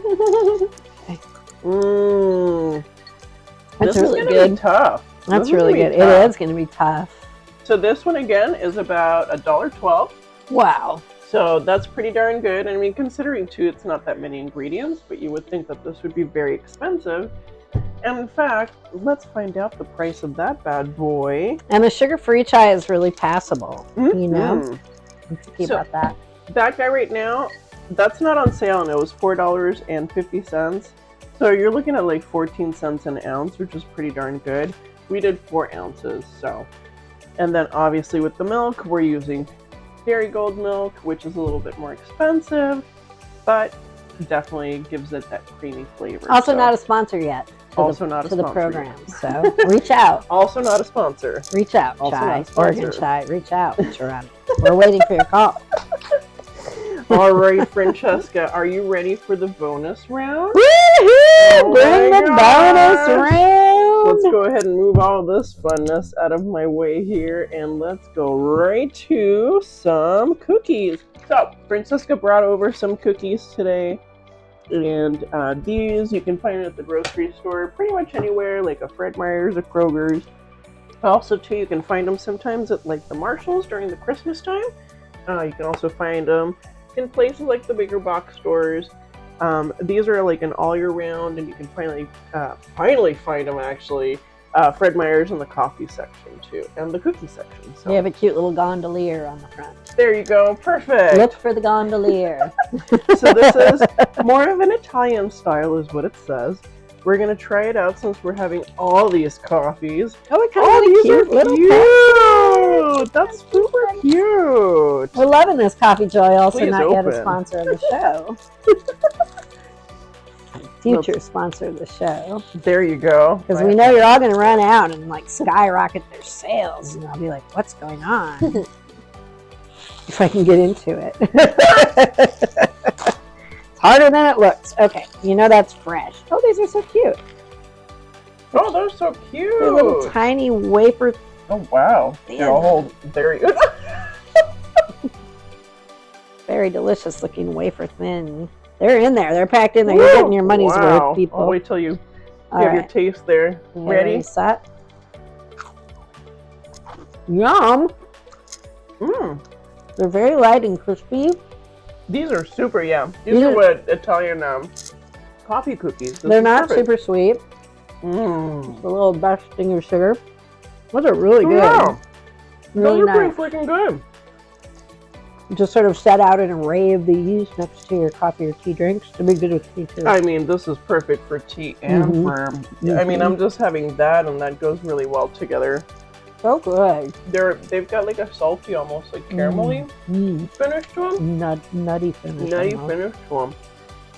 B: That's
A: This
B: really
A: is gonna
B: good.
A: be tough.
B: That's really good. It is going to be tough.
A: So this one again is about $1.12.
B: Wow.
A: So that's pretty darn good. I mean, considering too, it's not that many ingredients, but you would think that this would be very expensive. And in fact, let's find out the price of that bad boy.
B: And the sugar-free chai is really passable. You know, think about that.
A: That guy right now, that's not on sale, and it was $4.50. So you're looking at like 14 cents an ounce, which is pretty darn good. We did 4 ounces, so. And then obviously with the milk, we're using Dairy Gold milk, which is a little bit more expensive, but definitely gives it that creamy flavor.
B: Also not a sponsor yet.
A: Also not a sponsor
B: to the program. So reach out.
A: Also not a sponsor.
B: Reach out,
A: Also
B: Chai.
A: not a sponsor.
B: Oregon Chai. Reach out, Toronto. We're waiting for your call.
A: All right, Francesca, are you ready for the bonus round?
B: Woohoo! Bring the bonus round.
A: Let's go ahead and move all this funness out of my way here, and let's go right to some cookies. So, Francesca brought over some cookies today, and these you can find at the grocery store, pretty much anywhere, like a Fred Meyer's, a Kroger's. Also, too, you can find them sometimes at like the Marshalls during the Christmas time. You can also find them in places like the bigger box stores. These are like an all year round, and you can finally find them actually. Fred Meyer's in the coffee section too, and the cookie section. So.
B: You have a cute little gondolier on the front.
A: There you go, perfect.
B: Look for the gondolier.
A: So this is more of an Italian style, is what it says. We're gonna try it out since we're having all these coffees.
B: Oh, it comes in a cute little
A: cute. That's super cute.
B: We're loving this Coffee Joy, also
A: Please
B: not yet a
A: open.
B: sponsor of the show. Future sponsor of the show.
A: There you go.
B: Because we know you're all going to run out and like skyrocket their sales, and I'll be like, "What's going on?" If I can get into it. It's harder than it looks. Okay, you know that's fresh. Oh, these are so cute.
A: Oh, they're so cute.
B: They're little tiny wafer.
A: Oh wow. They're all very good.
B: Very delicious looking wafer thin. They're in there. They're packed in there. You're getting your money's worth, people.
A: I'll wait till you
B: All
A: have
B: right.
A: your taste there. Ready?
B: Set. Yum.
A: Mmm.
B: They're very light and crispy.
A: These are super, yeah. These are what Italian coffee cookies.
B: They're not super sweet.
A: Mmm.
B: Just a little dusting of sugar. Those are really good.
A: Yeah.
B: Really
A: Those are
B: nice.
A: pretty freaking good.
B: Just sort of set out an array of these next to your coffee or tea drinks. To be good with tea too.
A: I mean, this is perfect for tea and for. I mean, I'm just having that, and that goes really well together.
B: So good.
A: They've got like a salty, almost like caramelly finish to them.
B: Nutty finish.
A: Nutty
B: almost.
A: finish to them.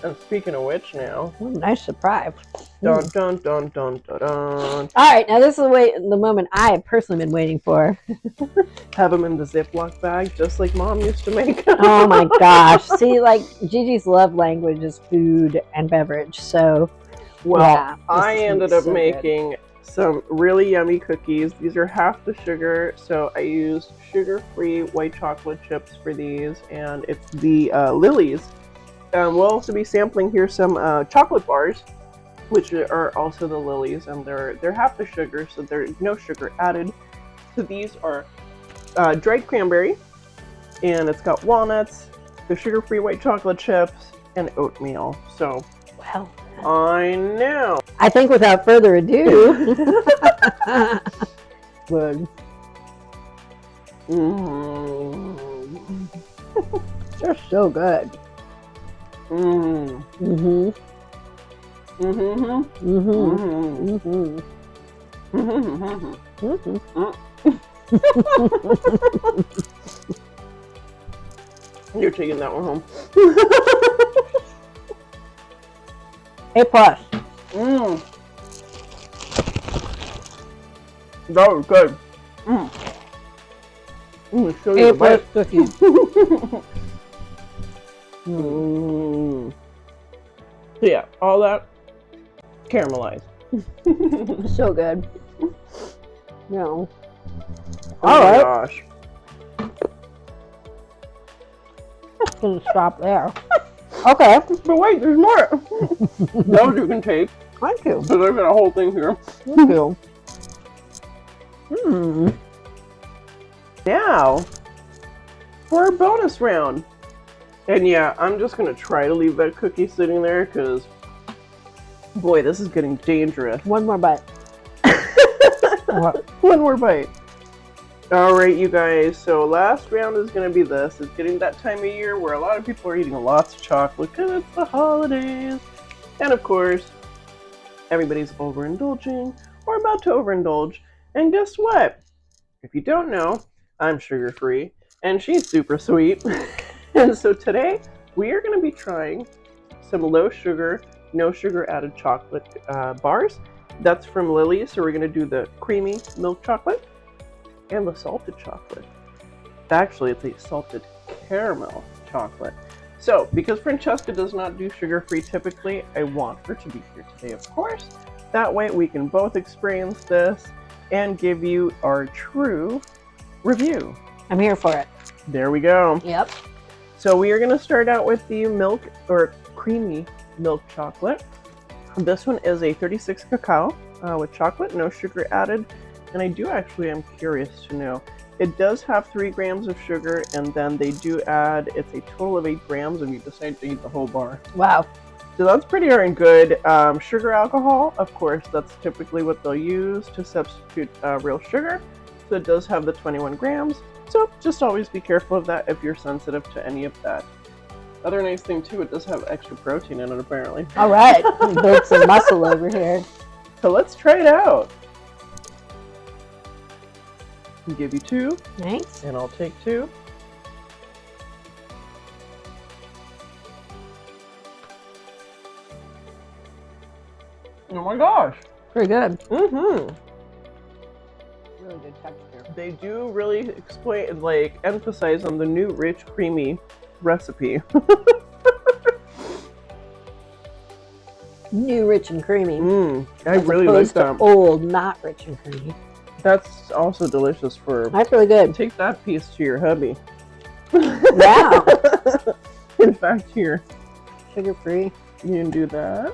A: And speaking of which, now.
B: Ooh, nice surprise.
A: Dun dun dun dun dun dun.
B: All right, now this is the moment I have personally been waiting for.
A: Have them in the Ziploc bag, just like Mom used to make.
B: Oh my gosh! See, like Gigi's love language is food and beverage. So,
A: Well,
B: yeah,
A: I ended up
B: so
A: making some really yummy cookies. These are half the sugar, so I used sugar-free white chocolate chips for these, and it's the Lily's. We'll also be sampling here some chocolate bars, which are also the Lily's, and they're half the sugar, so there's no sugar added. So these are dried cranberry, and it's got walnuts, the sugar-free white chocolate chips, and oatmeal. So,
B: well,
A: I know.
B: I think without further ado, good.
A: Mm.
B: They're so good.
A: Mm.
B: Mm-hmm.
A: Mm-hmm.
B: Mm-hmm.
A: Mm-hmm.
B: Mm-hmm.
A: Mm-hmm. You're taking that one home.
B: A+.
A: Mm. That was good. Mm. I'm gonna show you
B: A+
A: the bite.
B: cookies.
A: Mm. So yeah, all that caramelized.
B: So good. No.
A: Oh
B: All
A: my
B: right.
A: gosh.
B: Gonna stop there. Okay.
A: But wait, there's more. Those you can take.
B: Thank you.
A: So there's got a whole thing here.
B: Thank you. Mm.
A: Now, for our bonus round. And yeah, I'm just gonna try to leave that cookie sitting there because, boy, this is getting dangerous.
B: One more bite.
A: One more bite. Alright, you guys, so last round is going to be this. It's getting that time of year where a lot of people are eating lots of chocolate because it's the holidays. And of course, everybody's overindulging or about to overindulge. And guess what? If you don't know, I'm sugar-free and she's super sweet. And so today, we are going to be trying some low sugar, no sugar added chocolate bars. That's from Lily, so we're going to do the creamy milk chocolate and the salted chocolate. Actually, it's a salted caramel chocolate. So, because Francesca does not do sugar-free typically, I want her to be here today, of course. That way we can both experience this and give you our true review.
B: I'm here for it.
A: There we go.
B: Yep.
A: So we are going to start out with the milk or creamy milk chocolate. This one is a 36 cacao with chocolate, no sugar added. And I am curious to know, it does have 3 grams of sugar, and then they do add, it's a total of 8 grams if you decide to eat the whole bar.
B: Wow.
A: So that's pretty darn good. Sugar alcohol, of course, that's typically what they'll use to substitute real sugar. So it does have the 21 grams. So just always be careful of that if you're sensitive to any of that. Other nice thing too, it does have extra protein in it apparently.
B: All right. Build some muscle over here.
A: So let's try it out. I'll give you 2.
B: Thanks.
A: And I'll take 2. Oh my gosh.
B: Pretty good.
A: Mm-hmm.
B: Really good texture.
A: They do really explain, like, emphasize on the new rich, creamy recipe.
B: New, rich, and creamy.
A: I really like that.
B: Old, not rich and creamy.
A: That's also delicious for...
B: That's really good.
A: Take that piece to your hubby.
B: Yeah.
A: In fact, here.
B: Sugar-free.
A: You can do that.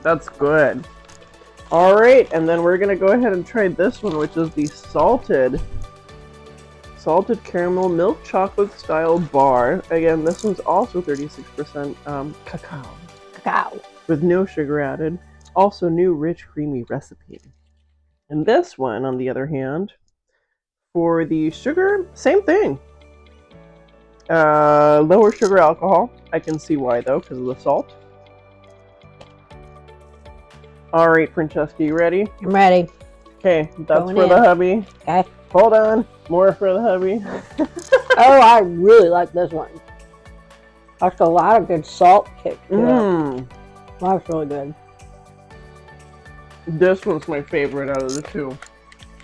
A: That's good. Alright, and then we're going to go ahead and try this one, which is the salted caramel milk chocolate style bar. Again, this one's also 36% cacao. With no sugar added. Also new rich creamy recipe. And this one, on the other hand, for the sugar, same thing. Lower sugar alcohol. I can see why though, because of the salt. Alright, Francesca, you ready?
B: I'm ready.
A: Okay, that's
B: Going
A: for
B: in.
A: the hubby.
B: Okay.
A: Hold on, more for the hubby.
B: Oh, I really like this one. That's a lot of good salt kick to it. That's really good.
A: This one's my favorite out of the 2.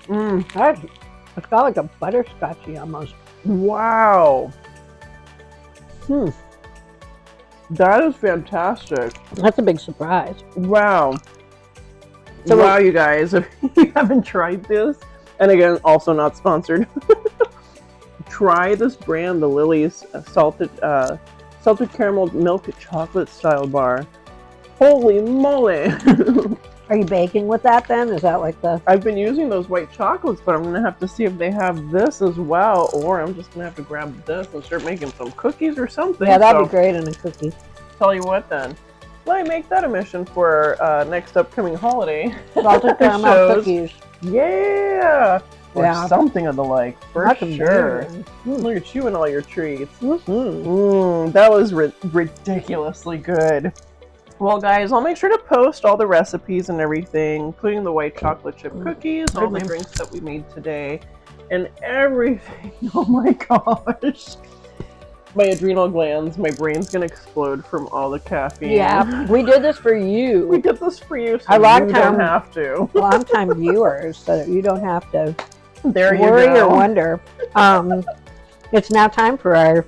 B: It's got like a butterscotchy almost.
A: Wow. That is fantastic.
B: That's a big surprise.
A: Wow.
B: So
A: wow, you guys, if you haven't tried this, and again, also not sponsored, try this brand, the Lily's salted caramel milk chocolate style bar. Holy moly.
B: Are you baking with that then? Is that like the...
A: I've been using those white chocolates, but I'm going to have to see if they have this as well, or I'm just going to have to grab this and start making some cookies or something.
B: Yeah, that'd be great in a cookie.
A: Tell you what then. Let me make that a mission for our next upcoming holiday.
B: Salted caramel cookies.
A: Yeah. Or
B: Yeah.
A: something of the like, for
B: That's
A: sure.
B: amazing.
A: Look at you and all your treats.
B: Mm-hmm.
A: That was ridiculously good. Well, guys, I'll make sure to post all the recipes and everything, including the white chocolate chip cookies, all the drinks that we made today, and everything. Oh my gosh. My adrenal glands, my brain's gonna explode from all the caffeine.
B: Yeah, we did this for you.
A: We did this for you, so
B: A long
A: you
B: time-
A: don't have to.
B: Long-time viewers, so that you don't have to
A: There you
B: worry
A: go.
B: or wonder. It's now time for our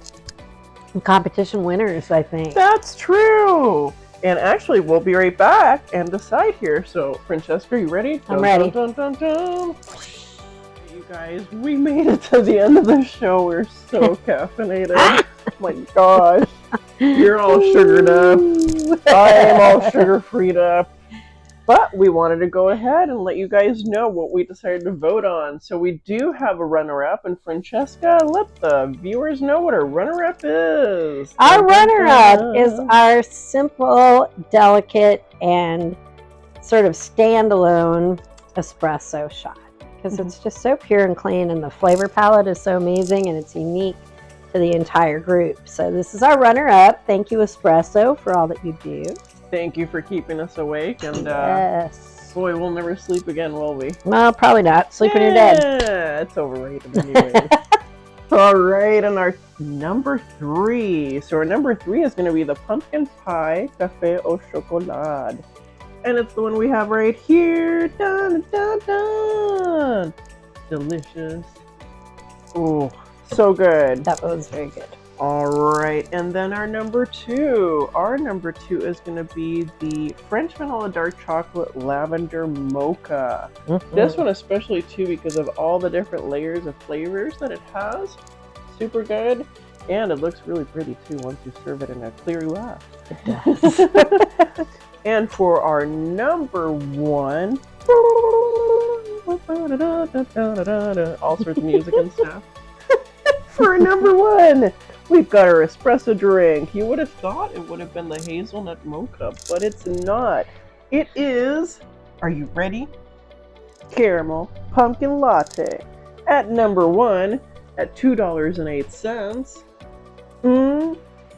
B: competition winners, I think.
A: That's true. And actually, we'll be right back and decide here. So, Francesca, are you ready?
B: I'm ready.
A: Dun, dun, dun, dun. You guys, we made it to the end of the show. We're so caffeinated. Oh my gosh. You're all sugared up. I am all sugar-freed up. But we wanted to go ahead and let you guys know what we decided to vote on. So we do have a runner-up, and Francesca, let the viewers know what our runner-up is.
B: Our runner-up is our simple, delicate, and sort of standalone espresso shot. Because it's just so pure and clean, and the flavor palette is so amazing, and it's unique to the entire group. So this is our runner-up. Thank you, Espresso, for all that you do.
A: Thank you for keeping us awake, and
B: Yes.
A: boy, we'll never sleep again, will we?
B: Well, probably not. Sleep when you're dead.
A: Yeah, it's overrated anyway. All right, and our number 3. So our number 3 is going to be the pumpkin pie café au chocolat. And it's the one we have right here. Dun, dun, dun. Delicious. Oh, so good.
B: That was very good.
A: All right, and then our number 2. Our number 2 is going to be the French vanilla dark chocolate lavender mocha. This one especially too because of all the different layers of flavors that it has. Super good, and it looks really pretty too once you serve it in a clear glass.
B: It does.
A: And for our number 1, all sorts of music and stuff. For our number 1, we've got our espresso drink. You would have thought it would have been the hazelnut mocha, but it's not. It is, are you ready? Caramel pumpkin latte. At number 1, at $2.08.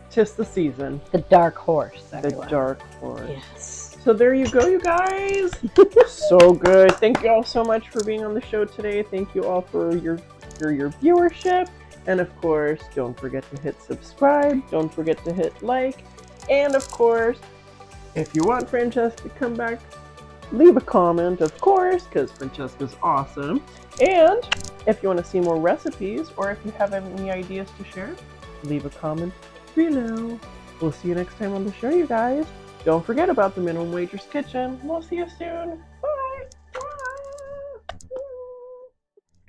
A: Tis the season.
B: The dark horse.
A: The
B: Everyone.
A: dark horse.
B: Yes.
A: So there you go, you guys. So good. Thank you all so much for being on the show today. Thank you all for your viewership. And of course, don't forget to hit subscribe. Don't forget to hit like. And of course, if you want Francesca to come back, leave a comment, of course, because Francesca's awesome. And if you want to see more recipes, or if you have any ideas to share, leave a comment below. We'll see you next time on the show, you guys. Don't forget about the Minimum Wager's Kitchen. We'll see you soon. Bye.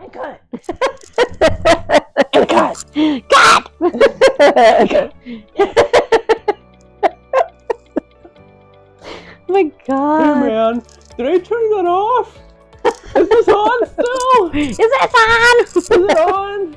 B: I got it. God! Oh my God.
A: Hey man, did I turn that off? Is this on still?
B: Is this on?
A: Is it on?